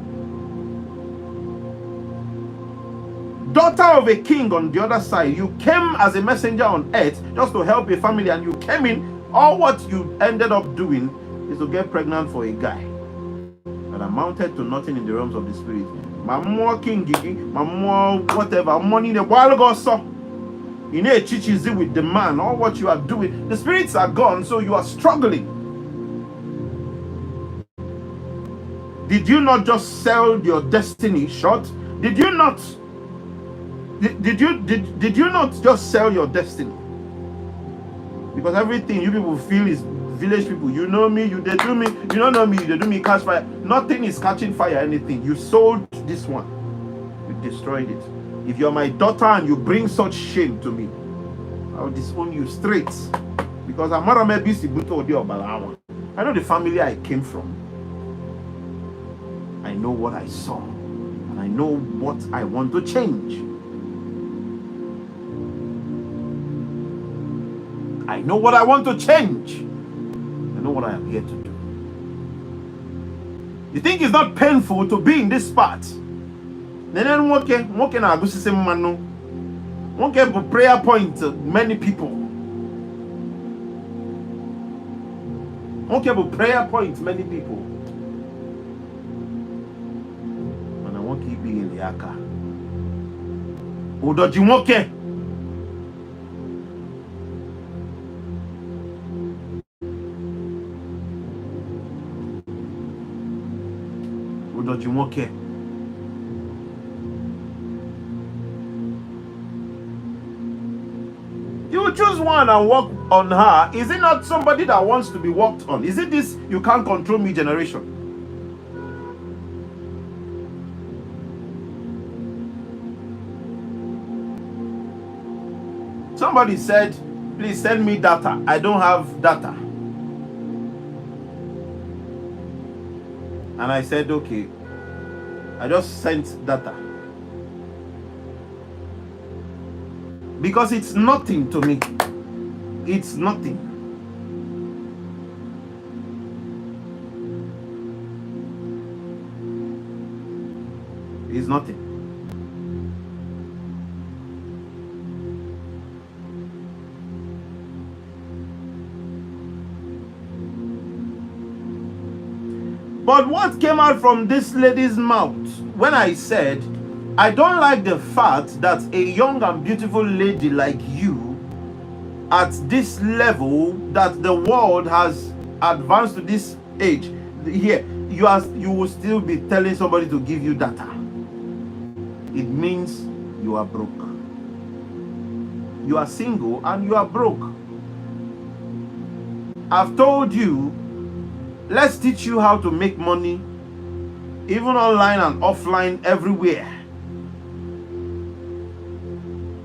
Daughter of a king on the other side, you came as a messenger on earth just to help a family, and you came in, all what you ended up doing is to get pregnant for a guy that amounted to nothing in the realms of the spirit. My more king gigi, my more whatever, money the while ago saw. You know, chichizi with the man, all what you are doing. The spirits are gone, so you are struggling. Did you not just sell your destiny short? Did you not? Did you not just sell your destiny? Because everything you people feel is village people. You know me, you they do me. You don't know me, they do me catch fire. Nothing is catching fire, anything. You sold this one. You destroyed it. If you're my daughter and you bring such shame to me, I'll disown you straight. Because I know the family I came from. I know what I saw. And I know what I want to change. I know what I want to change. I know what I am here to do. You think it's not painful to be in this spot? Then walking a good system manu. Won't get a prayer point to many people. Won't get a prayer point to many people. And I won't keep being in the aka. Udojimoke. Udojimoke. You choose one and work on her. Is it not somebody that wants to be worked on? Is it this you can't control me generation? Somebody said, please send me data. I don't have data. And I said, okay. I just sent data. Because it's nothing to me. It's nothing. It's nothing. But what came out from this lady's mouth when I said, I don't like the fact that a young and beautiful lady like you, at this level that the world has advanced to this age, here you will still be telling somebody to give you data. It means you are broke. You are single and you are broke. I've told you, let's teach you how to make money, even online and offline, everywhere.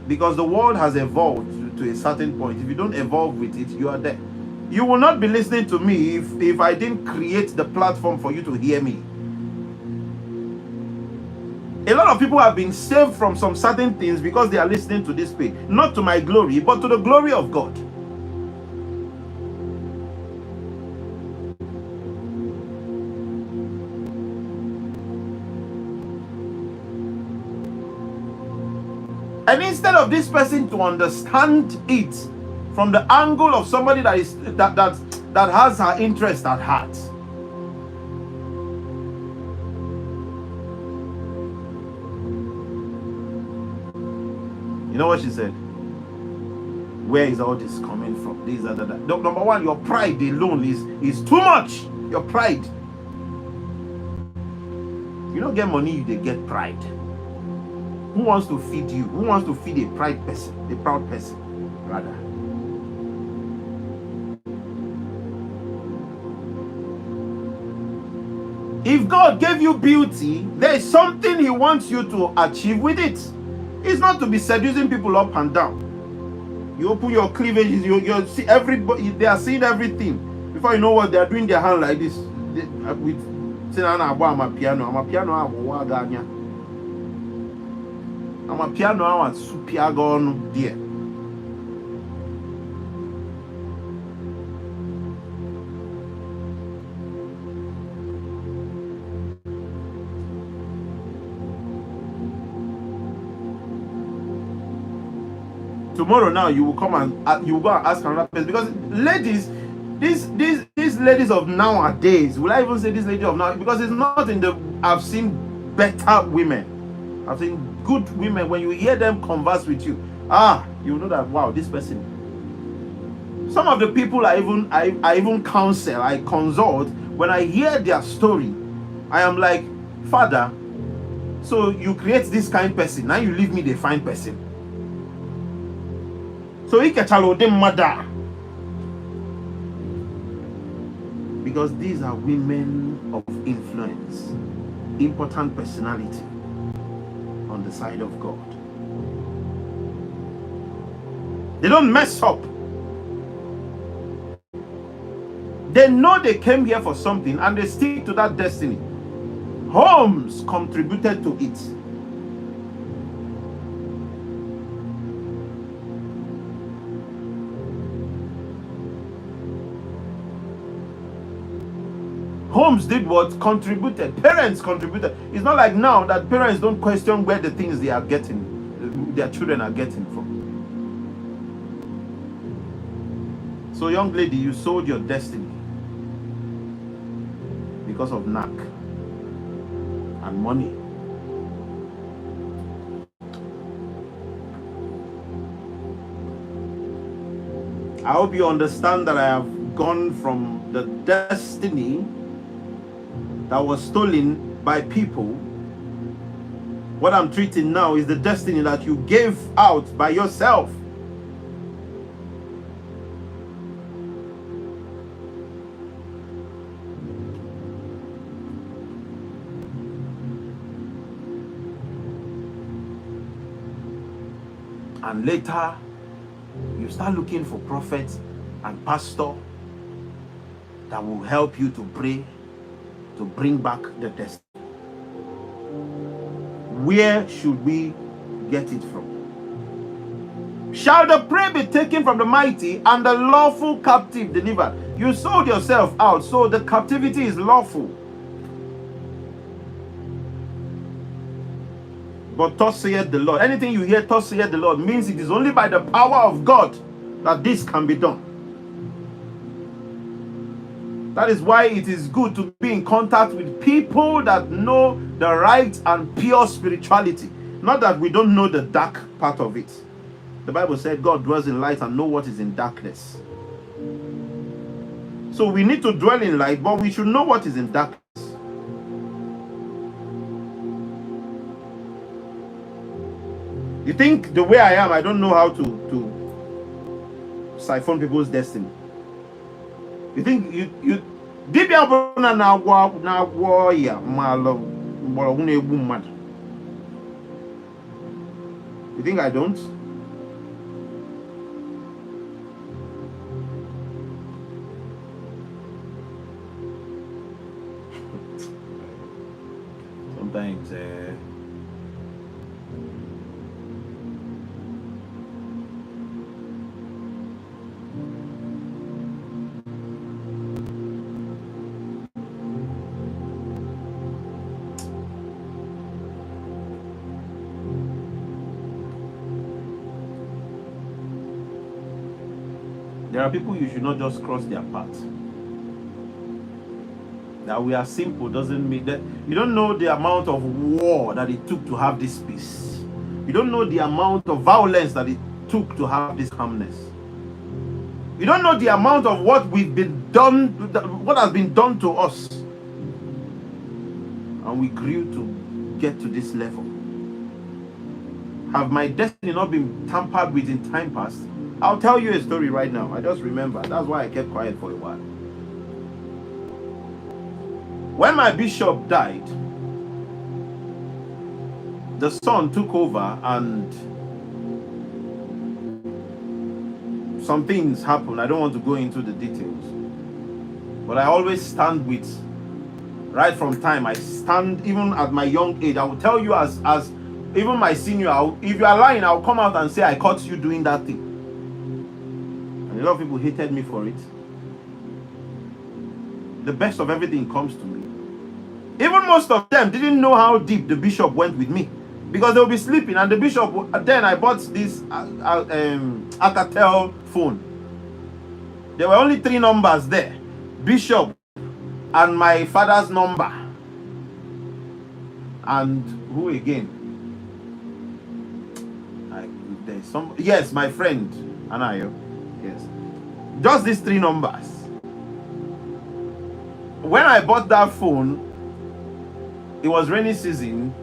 Because the world has evolved to a certain point. If you don't evolve with it, you are there. You will not be listening to me if I didn't create the platform for you to hear me. A lot of people have been saved from some certain things because they are listening to this page. Not to my glory, but to the glory of God. And instead of this person to understand it from the angle of somebody that has her interest at heart, You know what she said? Where is all this coming from? This, that, that, that. Number one, your pride alone is too much. Your pride. You don't get money, they get pride. Who wants to feed you? Who wants to feed a proud person? A proud person, rather. If God gave you beauty, there is something He wants you to achieve with it. It's not to be seducing people up and down. You open your cleavages, you see everybody, they are seeing everything. Before you know what, they are doing their hand like this. With saying, I'm a piano, I'm a piano, I'm a piano, I'm a super gun there. Tomorrow now you will come and you will go and ask another person, because ladies, these ladies of nowadays, will I even say this lady of now, because it's not in the, I've seen better women, I've seen good women. When you hear them converse with you, you know that, wow, this person. Some of the people I even counsel, I consult, when I hear their story, I am like, Father, so you create this kind of person, now you leave me the fine person. So he can tell them mother. Because these are women of influence, important personality on the side of God. They don't mess up. They know they came here for something and they stick to that destiny. Homes contributed to it. Homes did what? Contributed. Parents contributed. It's not like now that parents don't question where the things they are getting, their children are getting from. So young lady, you sold your destiny because of knack and money. I hope you understand that I have gone from the destiny that was stolen by people. What I'm treating now is the destiny that you gave out by yourself. And later, you start looking for prophets and pastor that will help you to pray, to bring back the destiny. Where should we get it from? Shall the prey be taken from the mighty and the lawful captive delivered? You sold yourself out, so the captivity is lawful. But thus saith the Lord. Anything you hear, thus saith the Lord, means it is only by the power of God that this can be done. That is why it is good to be in contact with people that know the right and pure spirituality. Not that we don't know the dark part of it. The Bible said God dwells in light and know what is in darkness. So we need to dwell in light, but we should know what is in darkness. You think the way I am, I don't know how to siphon people's destiny. You think you dibia bona na agwo ya malo mboro na egbu mmadu. You think I don't? Sometimes there are people you should not just cross their path. That we are simple doesn't mean that you don't know the amount of war that it took to have this peace. You don't know the amount of violence that it took to have this calmness. You don't know the amount of what we've been done, what has been done to us. And we grew to get to this level. Have my destiny not been tampered with in time past? I'll tell you a story right now. I just remember. That's why I kept quiet for a while. When my bishop died, the son took over and some things happened. I don't want to go into the details. But I always stand with, right from time, I stand even at my young age. I will tell you as even my senior, if you are lying, I'll come out and say I caught you doing that thing. And a lot of people hated me for it. The best of everything comes to me. Even most of them didn't know how deep the bishop went with me, because they'll be sleeping and the bishop. Then I bought this Alcatel phone. There were only 3 numbers there: bishop and my father's number, and who again? There's some. Yes, my friend Anayo. Yes, just these 3 numbers. When I bought that phone, it was rainy season.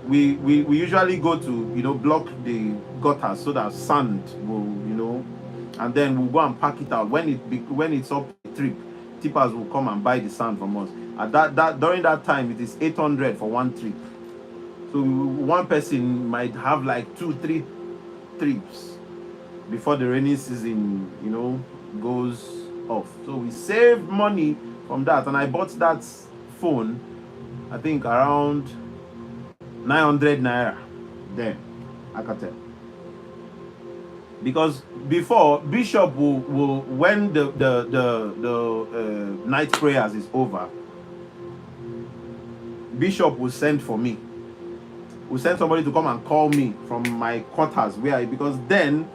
We usually go to block the gutters so that sand will and then we'll go and pack it out. When it's up a trip, tippers will come and buy the sand from us. At that during that time, it is 800 for one trip. So one person might have like 2-3 trips before the rainy season goes off. So we saved money from that, and I bought that phone, I think around 900 naira then, I can tell. Because before, bishop will when the night prayers is over, bishop will send for me. Will send somebody to come and call me from my quarters because then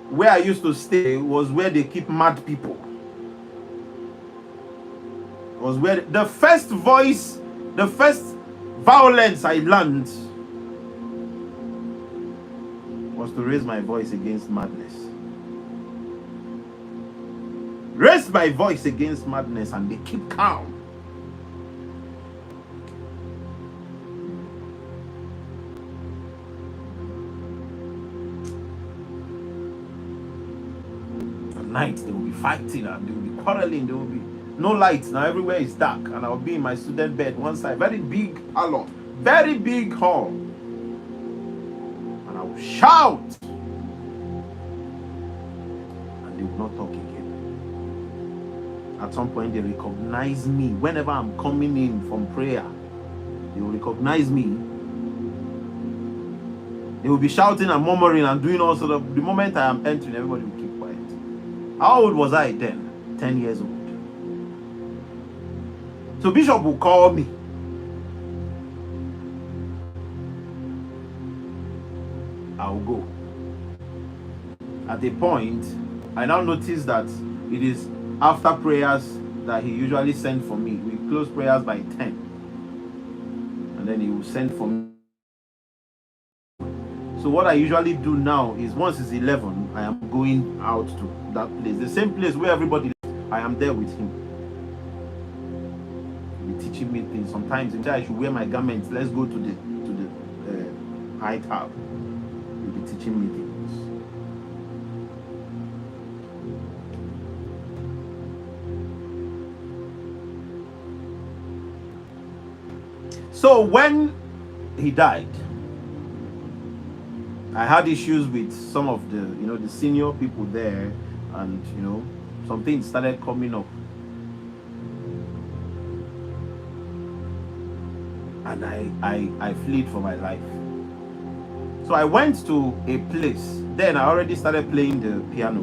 where I used to stay was where they keep mad people. It was where the first violence I learned was to raise my voice against madness. Raise my voice against madness, and they keep calm. At night they will be fighting and they will be quarreling. There will be no lights. Now everywhere is dark, and I'll be in my student bed one side, very big hall, very big hall, and I will shout, and they will not talk again. At some point they recognize me. Whenever I'm coming in from prayer, they will recognize me. They will be shouting and murmuring and doing all sort of. The moment I am entering, everybody will keep quiet. How old was I then? 10 years old. So bishop will call me. I'll go. At a point, I now notice that it is after prayers that he usually sends for me. We close prayers by 10. And then he will send for me. So what I usually do now is once it's 11, I am going out to that place. The same place where everybody lives, I am there with him. Teaching me things. Sometimes he said I should wear my garments. Let's go to the high tower. He'll be teaching me things. So when he died, I had issues with some of the the senior people there, and some things started coming up. And I fled for my life. So I went to a place. Then I already started playing the piano.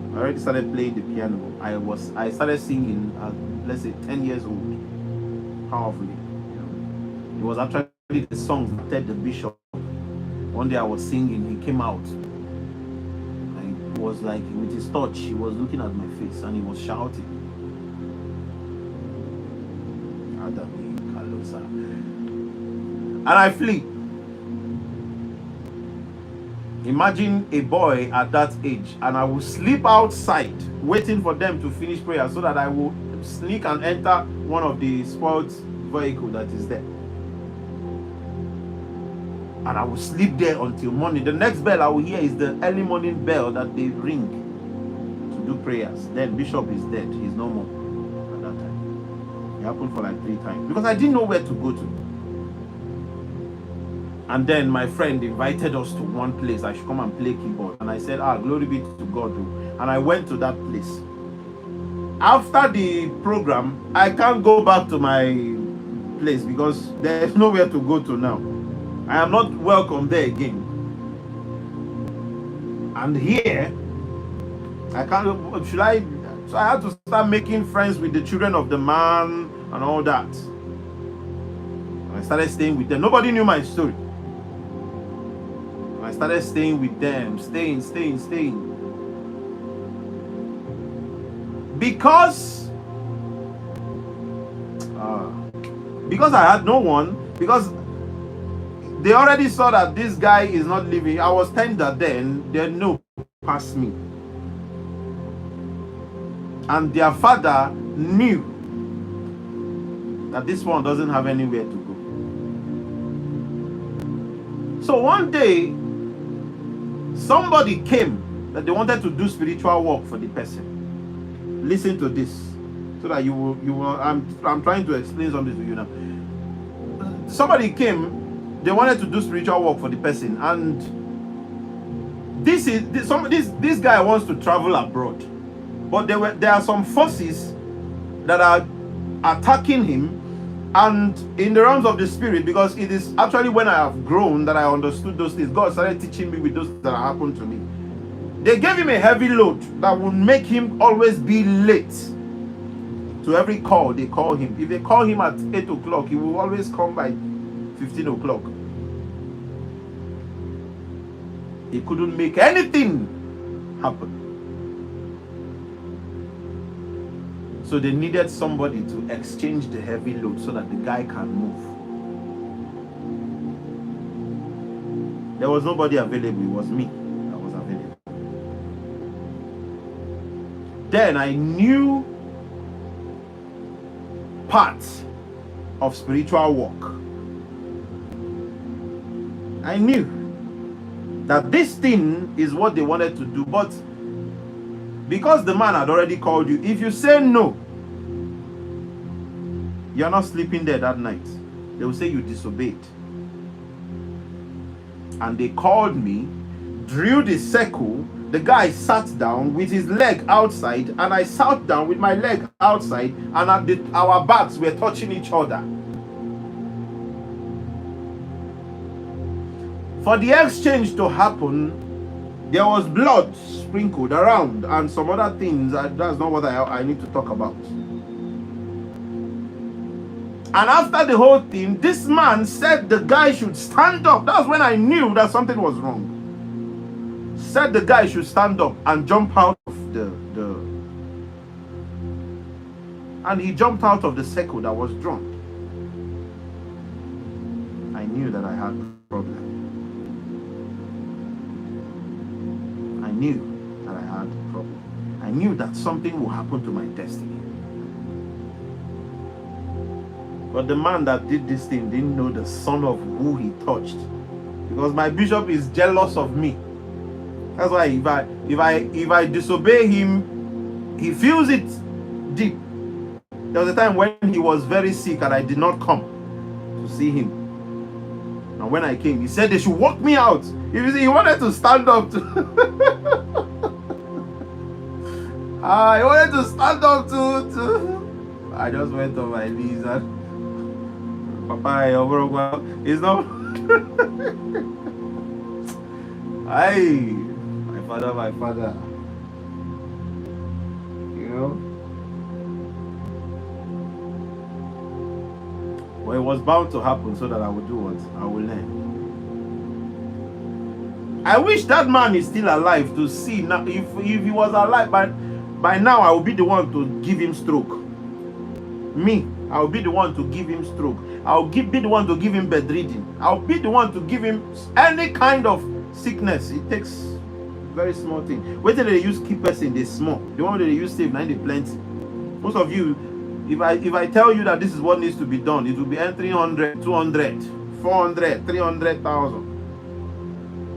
I started singing at, let's say, 10 years old. Powerfully. It was actually the song that the bishop. One day I was singing, he came out. And it was like with his touch, he was looking at my face and he was shouting. And I flee. Imagine a boy at that age, and I will sleep outside waiting for them to finish prayer so that I will sneak and enter one of the sports vehicle that is there. And I will sleep there until morning. The next bell I will hear is the early morning bell that they ring to do prayers. Then Bishop is dead. He's no more at that time. It happened for like 3 times. Because I didn't know where to go to. And then my friend invited us to one place. I should come and play keyboard. And I said, glory be to God. And I went to that place. After the program, I can't go back to my place because there's nowhere to go to now. I am not welcome there again. And here, I can't, so I had to start making friends with the children of the man and all that. And I started staying with them. Nobody knew my story. And I started staying with them, staying. Because I had no one, because they already saw that this guy is not living. I was tender then, they know past me. And their father knew that this one doesn't have anywhere to go. So one day, somebody came that they wanted to do spiritual work for the person. Listen to this, so that you will. I'm trying to explain something to you now. Somebody came. They wanted to do spiritual work for the person, and this guy wants to travel abroad, but there are some forces that are attacking him, and in the realms of the spirit, because it is actually when I have grown that I understood those things. God started teaching me with those that happened to me. They gave him a heavy load that would make him always be late to every call they call him. If they call him at 8 o'clock, he will always come by 15 o'clock. He couldn't make anything happen. So they needed somebody to exchange the heavy load so that the guy can move. There was nobody available. It was me that was available. Then I knew parts of spiritual work. I knew that this thing is what they wanted to do, but because the man had already called you, if you say no, you're not sleeping there that night. They will say you disobeyed. And they called me, drew the circle. The guy sat down with his leg outside, and I sat down with my leg outside, and our backs were touching each other. For the exchange to happen, there was blood sprinkled around and some other things. That's not what I need to talk about. And after the whole thing, this man said the guy should stand up. That's when I knew that something was wrong. Said the guy should stand up and jump out of the and he jumped out of the circle that was drawn. I knew that I had a problem. I knew that I had a problem. I knew that something will happen to my destiny. But the man that did this thing didn't know the son of who he touched, because my bishop is jealous of me. That's why if I disobey him, he feels it deep. There was a time when he was very sick and I did not come to see him. And when I came, he said they should walk me out. He wanted to stand up to he wanted to stand up to I just went on my knees and Papa, it's not Aye, my father. You know? Well, it was bound to happen so that I would do what? I will learn. I wish that man is still alive to see now. If he was alive, by now I will be the one to give him stroke. Me, I will be the one to give him stroke. I'll be the one to give him bedridden. I'll be the one to give him any kind of Sickness, it takes very small thing. Wait till they use keep person, they small. The one that they use save, now they plenty. Most of you, if I tell you that this is what needs to be done, it will be entering 100, 200, 400, 300,000.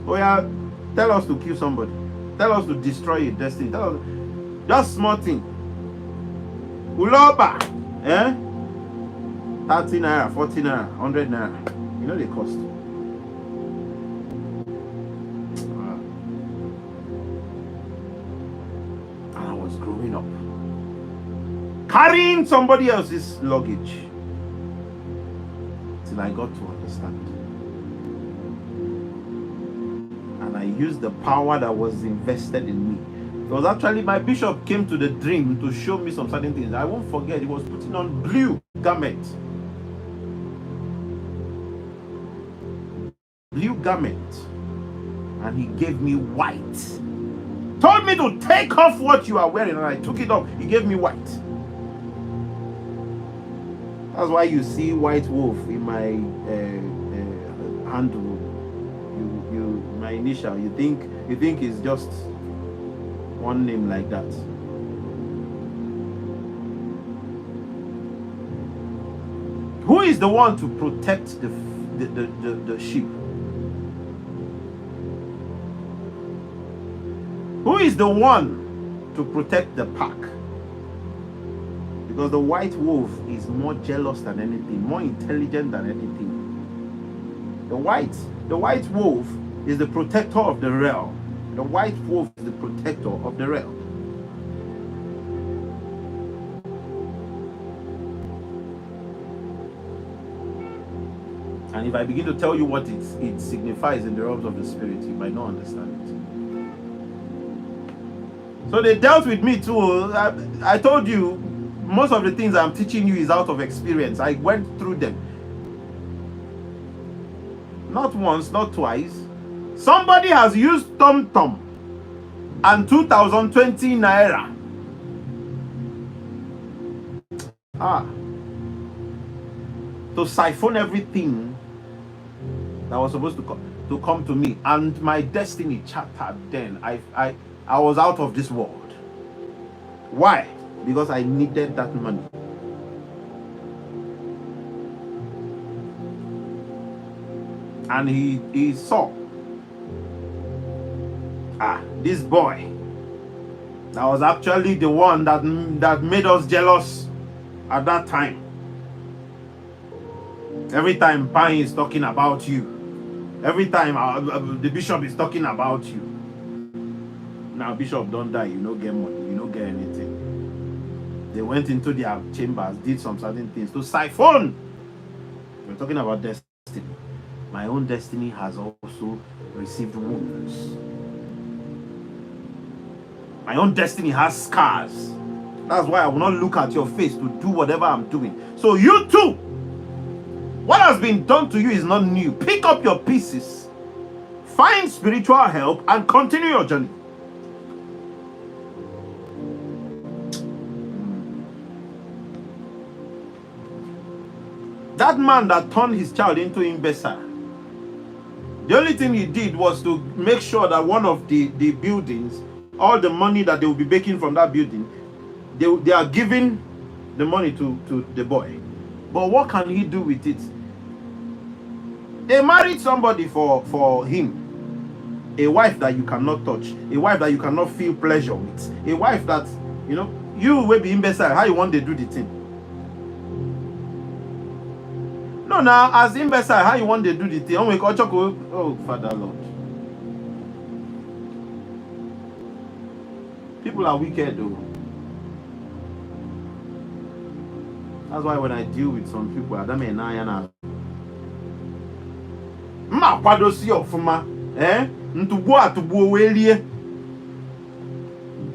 Oh yeah, tell us to kill somebody. Tell us to destroy your destiny. Tell us, just small thing. Uloba, 30 naira, 40 naira, 100 naira. You know they cost. And I was growing up, carrying somebody else's luggage, till I got to understand. And I used the power that was invested in me. It was actually my bishop came to the dream to show me some certain things. I won't forget, he was putting on blue garment. Blue garment. And he gave me white. Told me to take off what you are wearing, and I took it off. He gave me white. That's why you see white wolf in my handle. My initial. You think it's just one name like that. Who is the one to protect the sheep? Who is the one to protect the pack? Because the white wolf is more jealous than anything, more intelligent than anything. The white wolf is the protector of the realm. The white wolf is the protector of the realm. And if I begin to tell you what it signifies in the realms of the spirit, you might not understand it. So they dealt with me too. I told you, most of the things I'm teaching you is out of experience. I went through them. Not once, not twice. Somebody has used TomTom and 2020 naira. To siphon everything that was supposed to come to me, and my destiny chattered. Then I was out of this world. Why? Because I needed that money. And he saw, this boy that was actually the one that made us jealous at that time. Every time Pine is talking about you, every time the bishop is talking about you. Now bishop don't die, you don't get money, you don't get anything. They went into their chambers, did some certain things to siphon. We're talking about destiny. My own destiny has also received wounds. My own destiny has scars. That's why I will not look at your face to do whatever I'm doing. So you too, what has been done to you is not new. Pick up your pieces, find spiritual help, and continue your journey. That man that turned his child into imbecile, the only thing he did was to make sure that one of the buildings, all the money that they will be making from that building, they are giving the money to the boy. But what can he do with it? They married somebody for him. A wife that you cannot touch. A wife that you cannot feel pleasure with. A wife that, you will be imbecile. How you want to do the thing? No, now, as imbecile, how you want to do the thing? Oh, Father Lord. People are wicked, though. That's why when I deal with some people, I don't mean ma kwado si ofuma ntubu atubu welie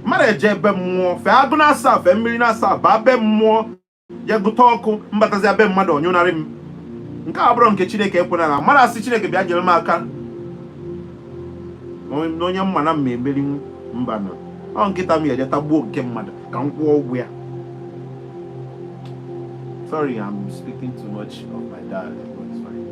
mara jebe mmụọ fe agụna asa fe mmiri na asa ba be mmụọ je gụta ọkụ mbatazi abe mmadụ onyụnarị m nke abụrụ nke Chineke ekwena na mara asị Chineke bịa nyere m aka onye mma na mma emeri mba na ọ nkịta m eje tagbuo nke mmadụ ka m kwụọ ụgwọ ya. Sorry, I'm speaking too much of my dad, but it's fine.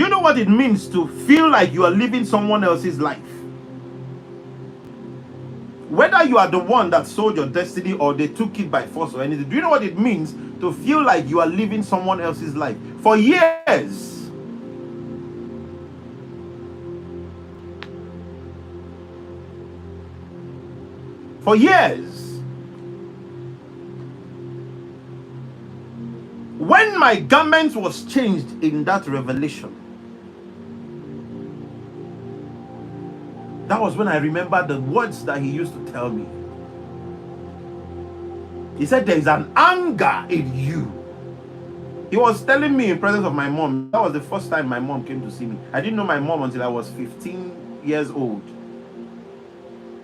Do you know what it means to feel like you are living someone else's life? Whether you are the one that sold your destiny or they took it by force or anything, do you know what it means to feel like you are living someone else's life? For years, when my garment was changed in that revelation, that was when I remembered the words that he used to tell me. He said, there is an anger in you. He was telling me in presence of my mom. That was the first time my mom came to see me. I didn't know my mom until I was 15 years old.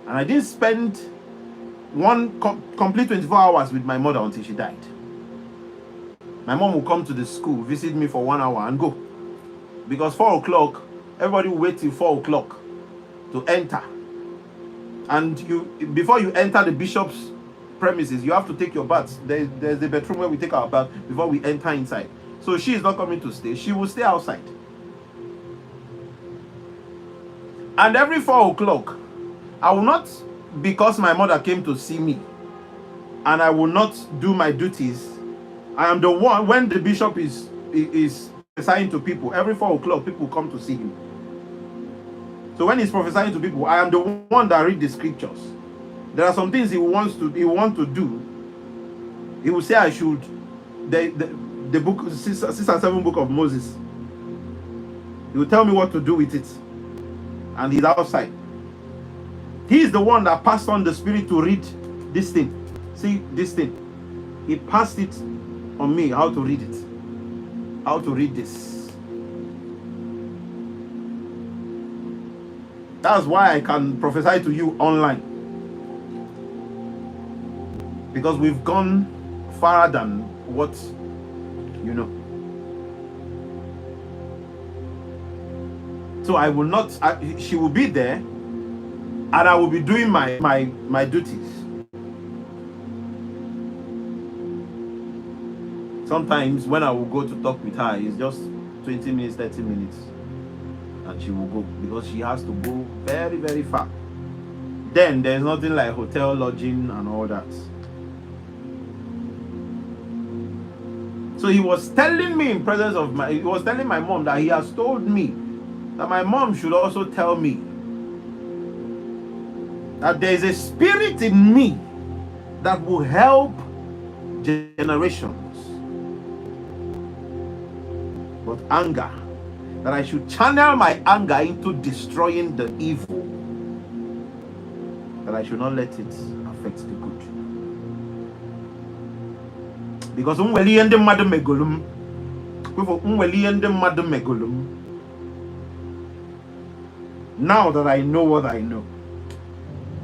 And I didn't spend one complete 24 hours with my mother until she died. My mom would come to the school, visit me for 1 hour and go. Because 4 o'clock, everybody will wait till 4 o'clock to enter. And before you enter the bishop's premises, you have to take your bath. There's the bedroom where we take our bath before we enter inside. So she is not coming to stay. She will stay outside. And every 4 o'clock, I will not, because my mother came to see me, and I will not do my duties. I am the one, when the bishop is prophesying to people, every 4 o'clock, people come to see him. So when he's prophesying to people, I am the one that read the scriptures. There are some things he wants to do. He will say I should, the book 6 and 7 book of Moses. He will tell me what to do with it. And he's outside. He is the one that passed on the Spirit to read this thing. See this thing. He passed it on me, how to read it. How to read this. That's why I can prophesy to you online. Because we've gone farther than what you know. So I will not, she will be there, and I will be doing my duties. Sometimes when I will go to talk with her, it's just 20 minutes, 30 minutes, and she will go, because she has to go very, very far. Then there's nothing like hotel lodging and all that. So he was telling me in presence of he was telling my mom that he has told me that my mom should also tell me that there is a spirit in me that will help generations. But anger, that I should channel my anger into destroying the evil, that I should not let it affect the good. Because now that I know what I know,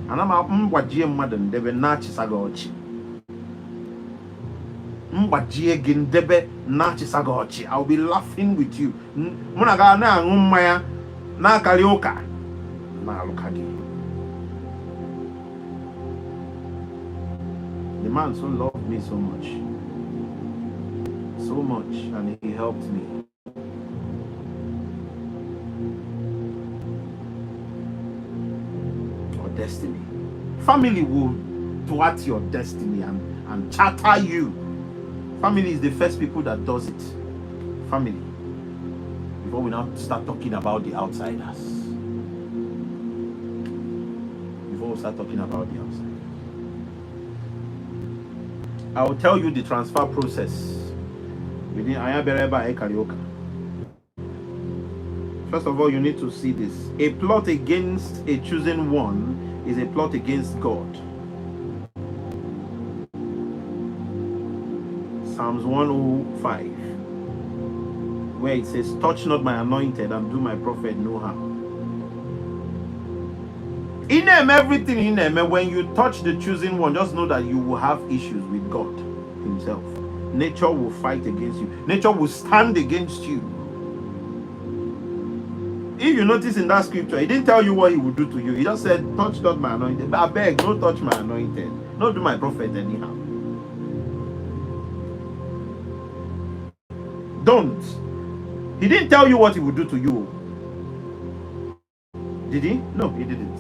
and I'm I'll be laughing with you. The man so loved me so much, and he helped me. Or destiny. Family will thwart your destiny and chatter you. Family is the first people that does it. Family. Before we now start talking about the outsiders. Before we start talking about the outsiders. I will tell you the transfer process within Ayabereba Ekarioka. First of all, you need to see this. A plot against a chosen one is a plot against God. Psalms 105, where it says, touch not my anointed and do my prophet no harm. In him, everything in him, and when you touch the chosen one, just know that you will have issues with God himself. Nature will fight against you. Nature will stand against you. If you notice in that scripture, he didn't tell you what he would do to you. He just said, touch not my anointed. But I beg, don't touch my anointed. Don't do my prophet anyhow. Don't. He didn't tell you what he would do to you. Did he? No, he didn't.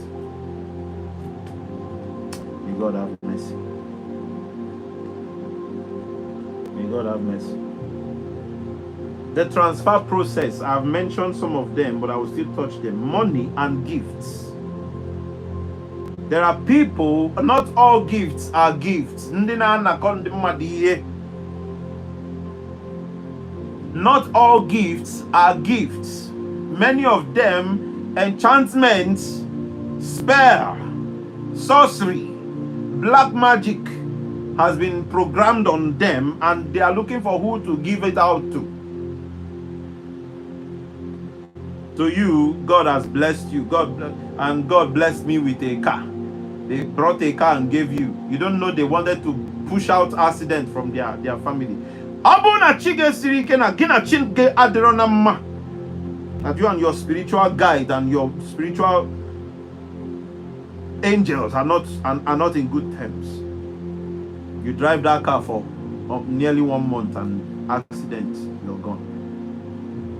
May God have mercy. May God have mercy. The transfer process, I've mentioned some of them, but I will still touch them. Money and gifts. There are people, not all gifts are gifts. Not all gifts are gifts. Many of them, enchantments, spell, sorcery, black magic has been programmed on them, and they are looking for who to give it out to. To you, God has blessed you. God blessed me with a car. They brought a car and gave you. You don't know they wanted to push out accident from their family. That you and your spiritual guide and your spiritual angels are not in good terms. You drive that car for nearly 1 month and accident, you're gone.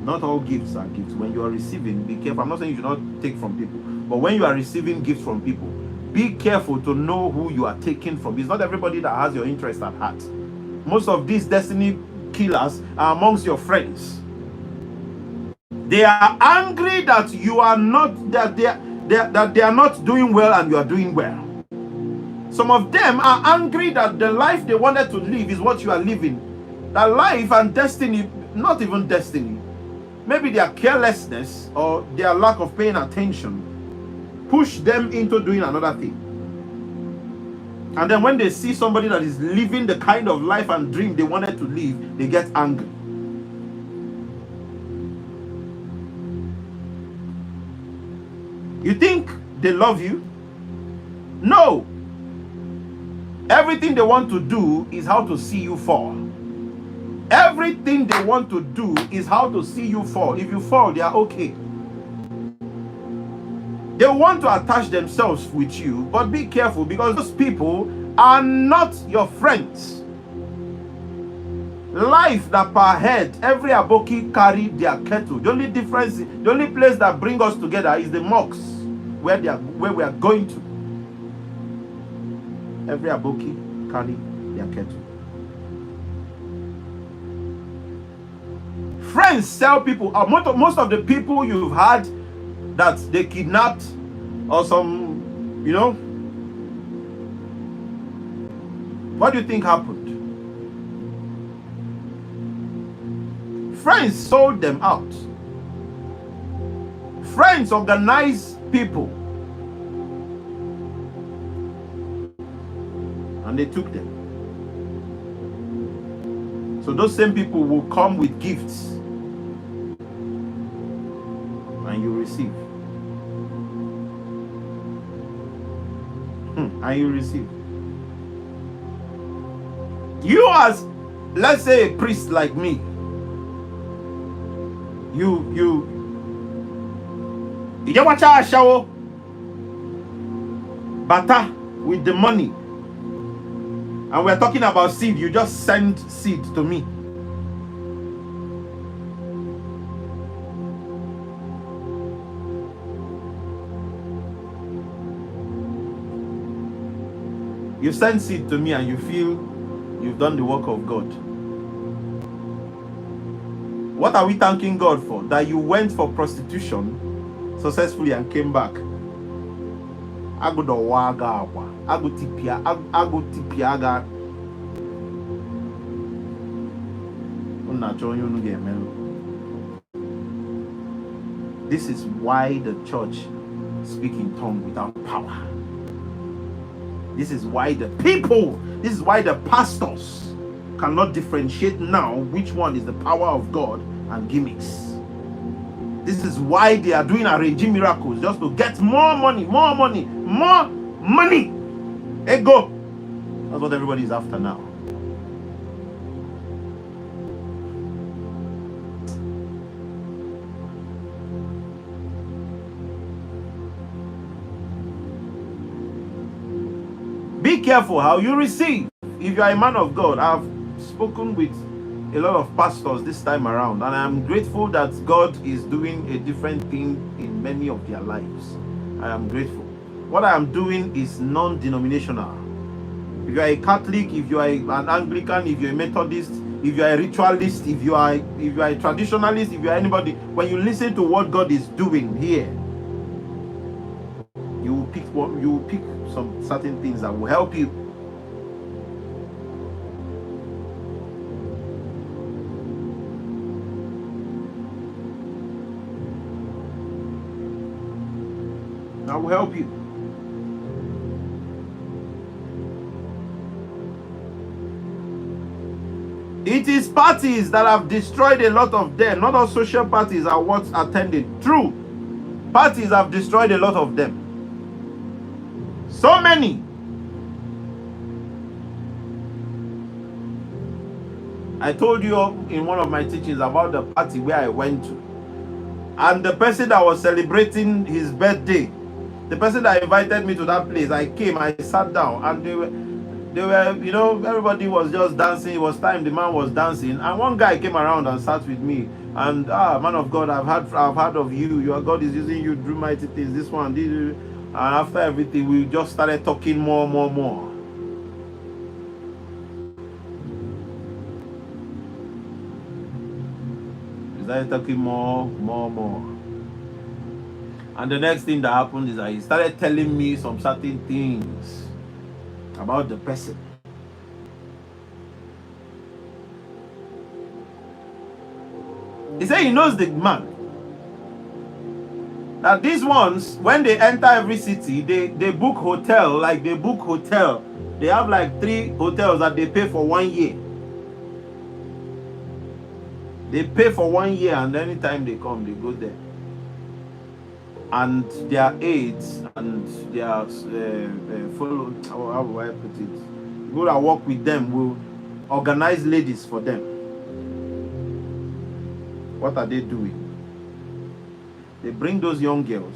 Not all gifts are gifts. When you are receiving, be careful. I'm not saying you should not take from people, but when you are receiving gifts from people, be careful to know who you are taking from. It's not everybody that has your interest at heart. Most of these destiny killers are amongst your friends. They are angry that you are not, that they are not doing well and you are doing well. Some of them are angry that the life they wanted to live is what you are living. That life and destiny, not even destiny, maybe their carelessness or their lack of paying attention push them into doing another thing. And then when they see somebody that is living the kind of life and dream they wanted to live, they get angry. You think they love you? No. Everything they want to do is how to see you fall. Everything they want to do is how to see you fall. If you fall, they are okay. They want to attach themselves with you, but be careful, because those people are not your friends. Life that per head, every aboki carry their kettle. The only difference, the only place that bring us together is the mosques where we are going to. Every aboki carry their kettle. Friends sell people. Most of the people you've had that they kidnapped or some, what do you think happened? Friends sold them out. Friends organized people and they took them. So those same people will come with gifts and you receive. And you receive. You, as, let's say, a priest like me, you watch our show bata with the money, and we're talking about seed. You just send seed to me. You send seed to me and you feel you've done the work of God. What are we thanking God for? That you went for prostitution successfully and came back. This is why the church speaks in tongues without power. This is why the pastors cannot differentiate now which one is the power of God and gimmicks. This is why they are doing arranging miracles just to get more money. Ego. That's what everybody is after now. Be careful how you receive. If you are a man of God, I've spoken with a lot of pastors this time around, and I'm grateful that God is doing a different thing in many of their lives. I am grateful. What I am doing is non-denominational. If you are a Catholic, if you are an Anglican, if you're a Methodist, if you are a ritualist, if you are a traditionalist, if you are anybody, when you listen to what God is doing here, you will pick some certain things that will help you. That will help you. It is parties that have destroyed a lot of them. Not all social parties are worth attending. True. Parties have destroyed a lot of them. So many. I told you in one of my teachings about the party where I went to. And the person that was celebrating his birthday, the person that invited me to that place, I came, I sat down, and they were, you know, everybody was just dancing. It was time the man was dancing, and one guy came around and sat with me. And man of God, I've heard of you. Your God is using you to do mighty things. This one, this, and after everything, we just started talking more. We started talking more. And the next thing that happened is that he started telling me some certain things about the person. He said he knows the man. That these ones, when they enter every city, they book hotel, like they book hotel. They have like 3 hotels that they pay for 1 year. They pay for 1 year, and anytime they come, they go there. And their aides and their follow, how will I put it? People that work with them will organize ladies for them. What are they doing? They bring those young girls,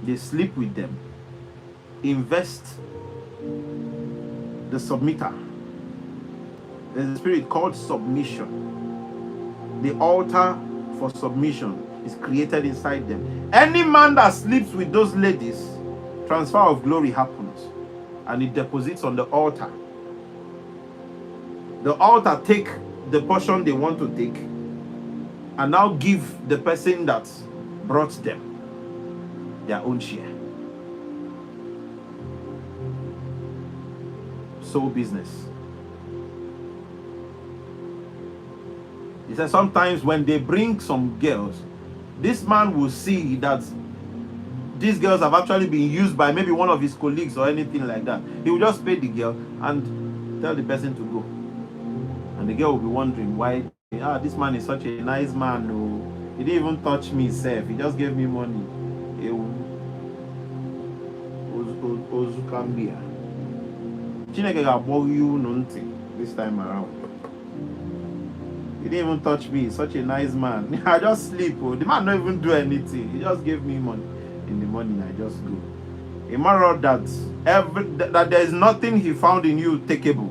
they sleep with them, invest the submitter. There's a spirit called submission. The altar for submission is created inside them. Any man that sleeps with those ladies, transfer of glory happens, and it deposits on the altar. The altar take the portion they want to take and now give the person that brought them their own share. Soul business. He said sometimes when they bring some girls, this man will see that these girls have actually been used by maybe one of his colleagues or anything like that. He will just pay the girl and tell the person to go. And the girl will be wondering why, this man is such a nice man. No, he didn't even touch me himself. He just gave me money. Ozukambia. Chineke ga-akpọ you nothing this time around. He didn't even touch me. He's such a nice man. I just sleep. The man don't even do anything. He just gave me money. In the morning, I just go. A matter that there is nothing he found in you takeable.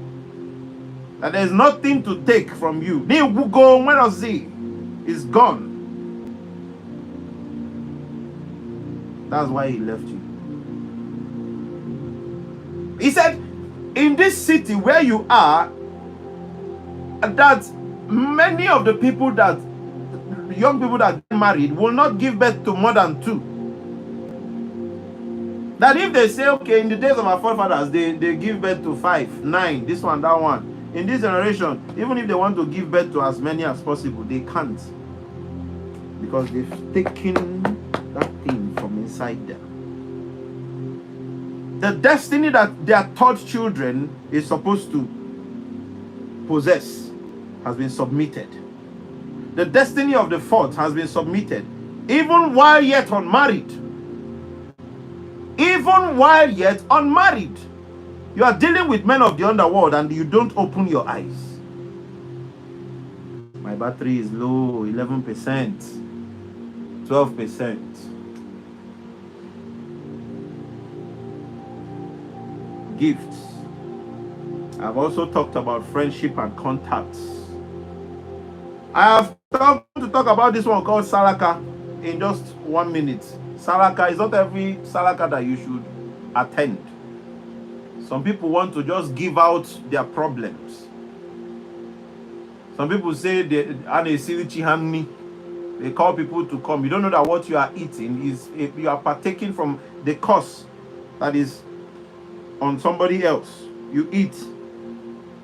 That there is nothing to take from you. Go, where is he? It's gone. That's why he left you. He said, in this city where you are, that many of the people that, young people that get married, will not give birth to more than 2. That if they say, okay, in the days of our forefathers, they give birth to 5, 9, this one, that one. In this generation, even if they want to give birth to as many as possible, they can't. Because they've taken that thing from inside them. The destiny that their third children is supposed to possess has been submitted. The destiny of the fourth has been submitted, even while yet unmarried. Even while yet unmarried. You are dealing with men of the underworld and you don't open your eyes. My battery is low, 11%, 12%. Gifts. I've also talked about friendship and contacts. I have to talk about this one called Saraka in just 1 minute. Saraka is not every Saraka that you should attend. Some people want to just give out their problems. Some people say they call people to come. You don't know that what you are eating is you are partaking from the curse that is on somebody else. You eat.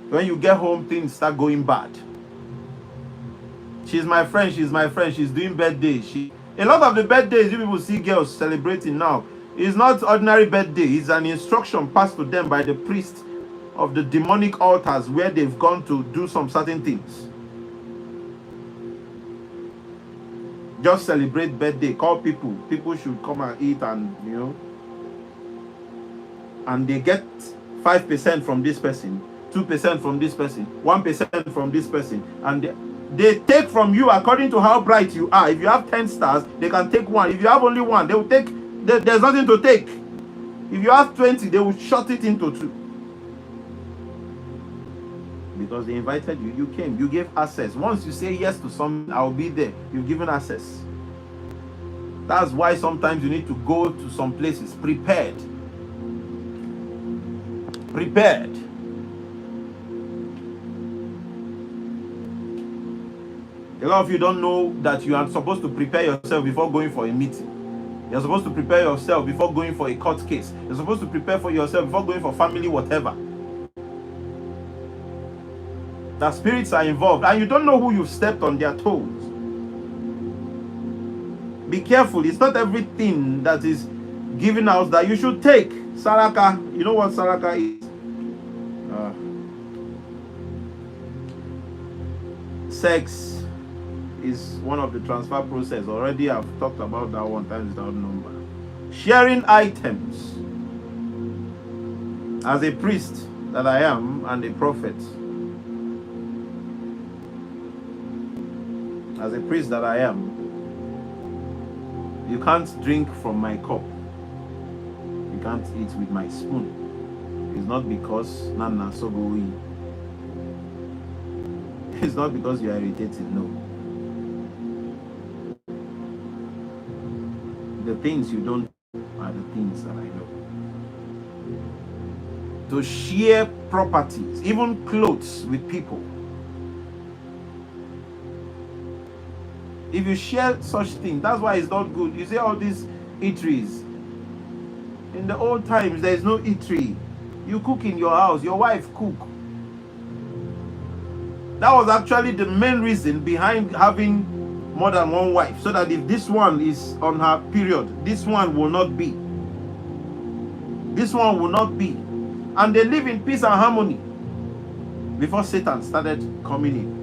When you get home, things start going bad. She's my friend. She's doing birthday. A lot of the birthdays you people see girls celebrating now is not ordinary birthday. It's an instruction passed to them by the priest of the demonic altars where they've gone to do some certain things. Just celebrate birthday. Call people. People should come and eat, and and they get 5% from this person, 2% from this person, 1% from this person, and they take from you according to how bright you are. If you have 10 stars, they can take 1. If you have only 1, they will take. There's nothing to take. If you have 20, they will shut it into 2. Because they invited you, you came, you gave access. Once you say yes to something, I'll be there. You've given access. That's why sometimes you need to go to some places prepared. Prepared. A lot of you don't know that you are supposed to prepare yourself before going for a meeting. You're supposed to prepare yourself before going for a court case. You're supposed to prepare for yourself before going for family whatever. The spirits are involved, and you don't know who you've stepped on their toes. Be careful. It's not everything that is given out that you should take. Saraka, you know what Saraka is? Sex is one of the transfer process. Already I've talked about that one times without number. Sharing items. As a priest that I am and a prophet, as a priest that I am, you can't drink from my cup. You can't eat with my spoon. It's not because Nana Soboi. It's not because you are irritated, no. The things you don't are the things that I know. To share properties, even clothes with people. If you share such things, that's why it's not good. You see all these eateries. In the old times, there is no eatery. You cook in your house, your wife cook. That was actually the main reason behind having more than one wife, so that if this one is on her period, this one will not be. This one will not be. And they live in peace and harmony before Satan started coming in.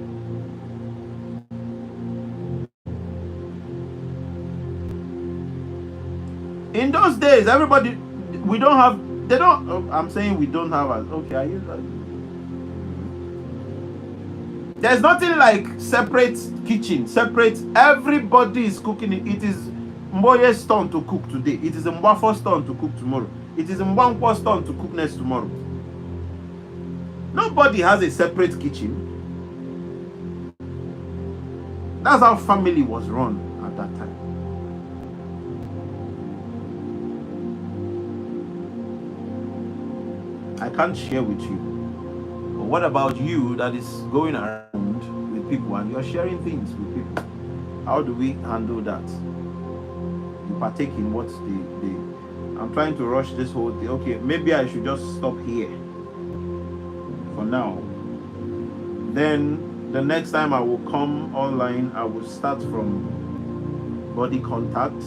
In those days, everybody, I'm saying we don't have, okay, are you? There's nothing like separate kitchen, everybody is cooking. It is Mboye's turn to cook today. It is Mwafo's turn to cook tomorrow. It is Mwankwo's turn to cook next tomorrow. Nobody has a separate kitchen. That's how family was run at that time. I can't share with you. But what about you that is going around with people and you're sharing things with people? How do we handle that? You partake in what they I'm trying to rush this whole thing. Okay, maybe I should just stop here for now. Then the next time I will come online, I will start from body contact,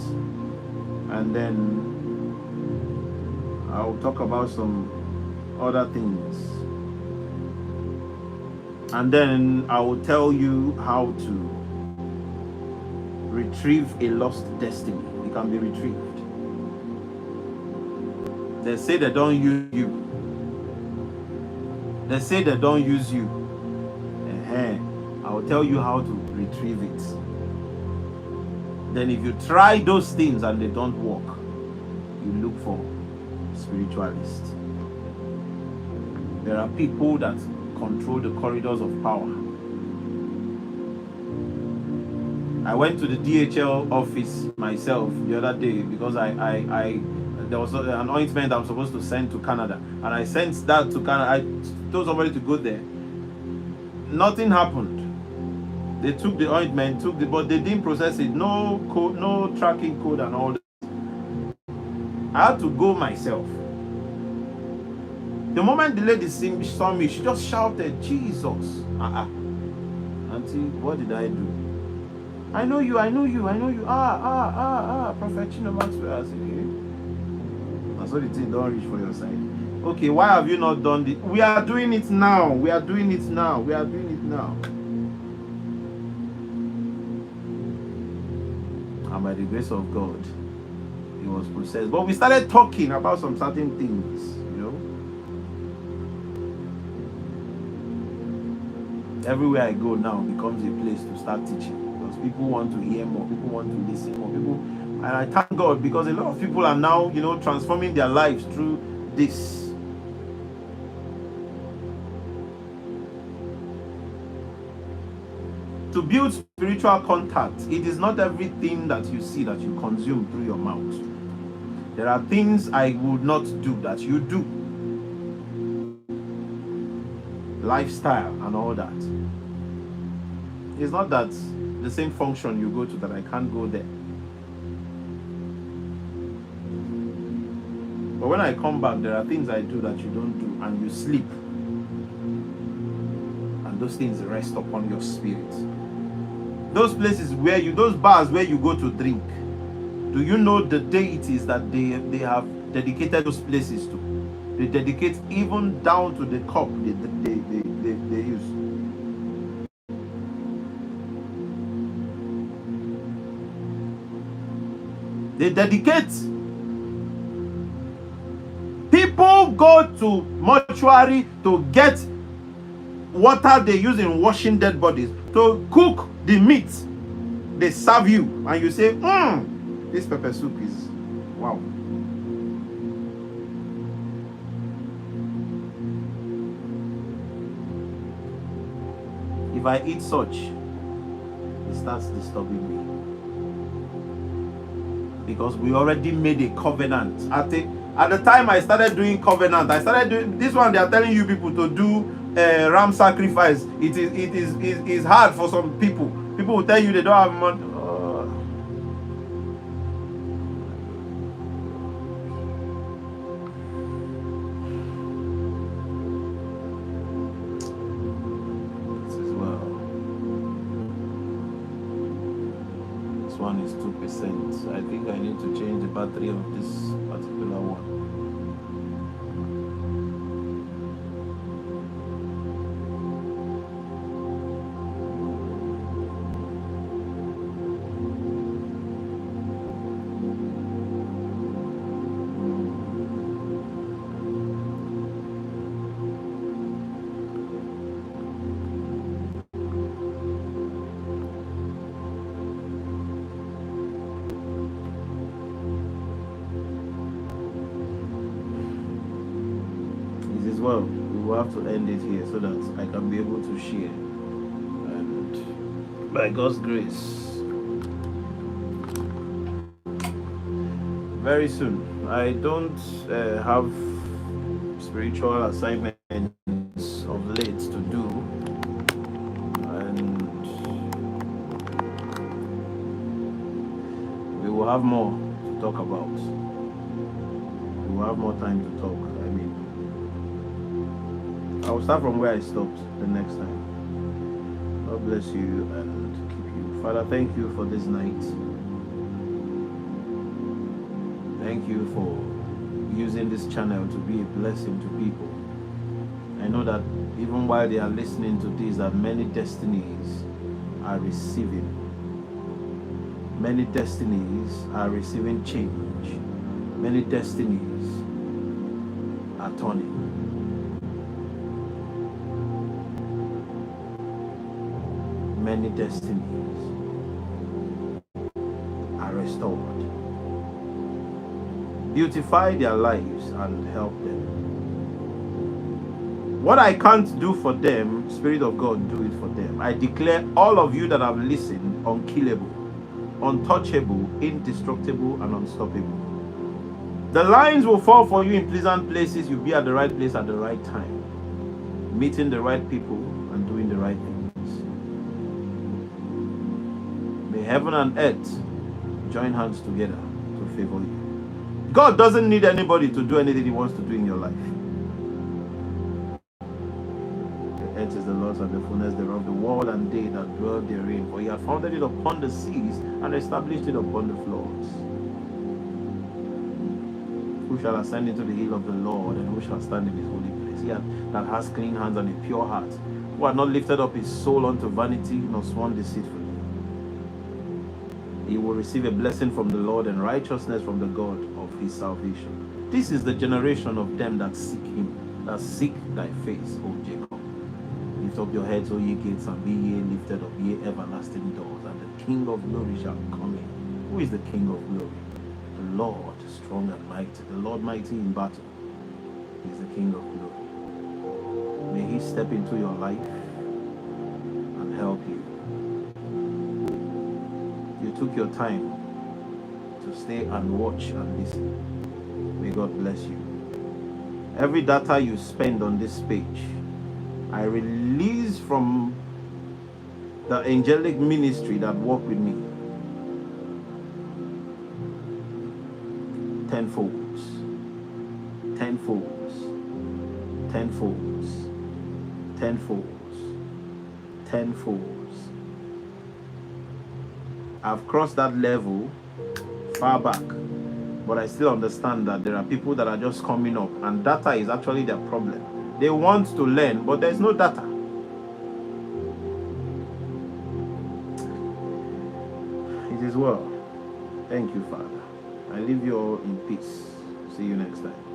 and then I will talk about some other things, and then I will tell you how to retrieve a lost destiny. It can be retrieved. They say they don't use you. They say they don't use you. I will tell you how to retrieve it. Then if you try those things and they don't work, you look for spiritualists. There are people that control the corridors of power. I went to the DHL office myself the other day because there was an ointment I'm supposed to send to Canada, and I sent that to Canada. I told somebody to go there. Nothing happened. They took the ointment, but they didn't process it. No code, no tracking code, and all that. I had to go myself. The moment the lady saw me, she just shouted, "Jesus!" Auntie, what did I do? I know you. Prophet Chino Maxwell. I said, hey. That's what the thing don't reach for your side. Okay, why have you not done it? We are doing it now. And by the grace of God, it was processed. But we started talking about some certain things, Everywhere I go now becomes a place to start teaching, because people want to hear more, people want to listen more, and I thank God because a lot of people are now, transforming their lives through this. To build spiritual contact, it is not everything that you see that you consume through your mouth. There are things I would not do that you do. Lifestyle and all that. It's not that the same function you go to that I can't go there. But when I come back, there are things I do that you don't do, and you sleep. And those things rest upon your spirit. Those places those bars where you go to drink, do you know the deities that they have dedicated those places to? They dedicate even down to the cup they use. They dedicate. People go to mortuary to get water they use in washing dead bodies to cook the meat. They serve you and you say, this pepper soup is wow. If I eat such, it starts disturbing me. Because we already made a covenant. At the time I started doing covenant, I started doing this one. They are telling you people to do ram sacrifice. It is hard for some people. People will tell you they don't have money. One is 2%. I think I need to change the battery of this particular one. Well, we will have to end it here so that I can be able to share, and by God's grace, very soon. I don't have spiritual assignments of late to do, and we will have more to talk about. We will have more time to talk. I will start from where I stopped the next time. God bless you and keep you. Father, thank you for this night. Thank you for using this channel to be a blessing to people. I know that even while they are listening to this, that many destinies are receiving. Many destinies are receiving change. Many destinies are turning. Many destinies are restored. Beautify their lives and help them. What I can't do for them, Spirit of God, do it for them. I declare all of you that have listened, unkillable, untouchable, indestructible, and unstoppable. The lines will fall for you in pleasant places. You'll be at the right place at the right time, meeting the right people and doing the right things. May heaven and earth join hands together to favor you. God doesn't need anybody to do anything He wants to do in your life. The earth is the Lord's and the fullness thereof, the world and they that dwell therein. For He hath founded it upon the seas and established it upon the floods. Who shall ascend into the hill of the Lord, and who shall stand in His holy place? He that has clean hands and a pure heart, who hath not lifted up his soul unto vanity, nor sworn deceitfully. He will receive a blessing from the Lord and righteousness from the God of his salvation. This is the generation of them that seek Him, that seek thy face, O Jacob. Lift up your heads, O ye gates, and be ye lifted up, ye everlasting doors, and the King of glory shall come in. Who is the King of glory? The Lord strong and mighty, the Lord mighty in battle. He is the King of glory. May He step into your life and help you. You took your time to stay and watch and listen. May God bless you. Every data you spend on this page, I release from the angelic ministry that work with me tenfolds, tenfolds, tenfolds, tenfolds, tenfolds. I've crossed that level far back, but I still understand that there are people that are just coming up, and data is actually their problem. They want to learn, but there's no data. It is well. Thank you, Father. I leave you all in peace. See you next time.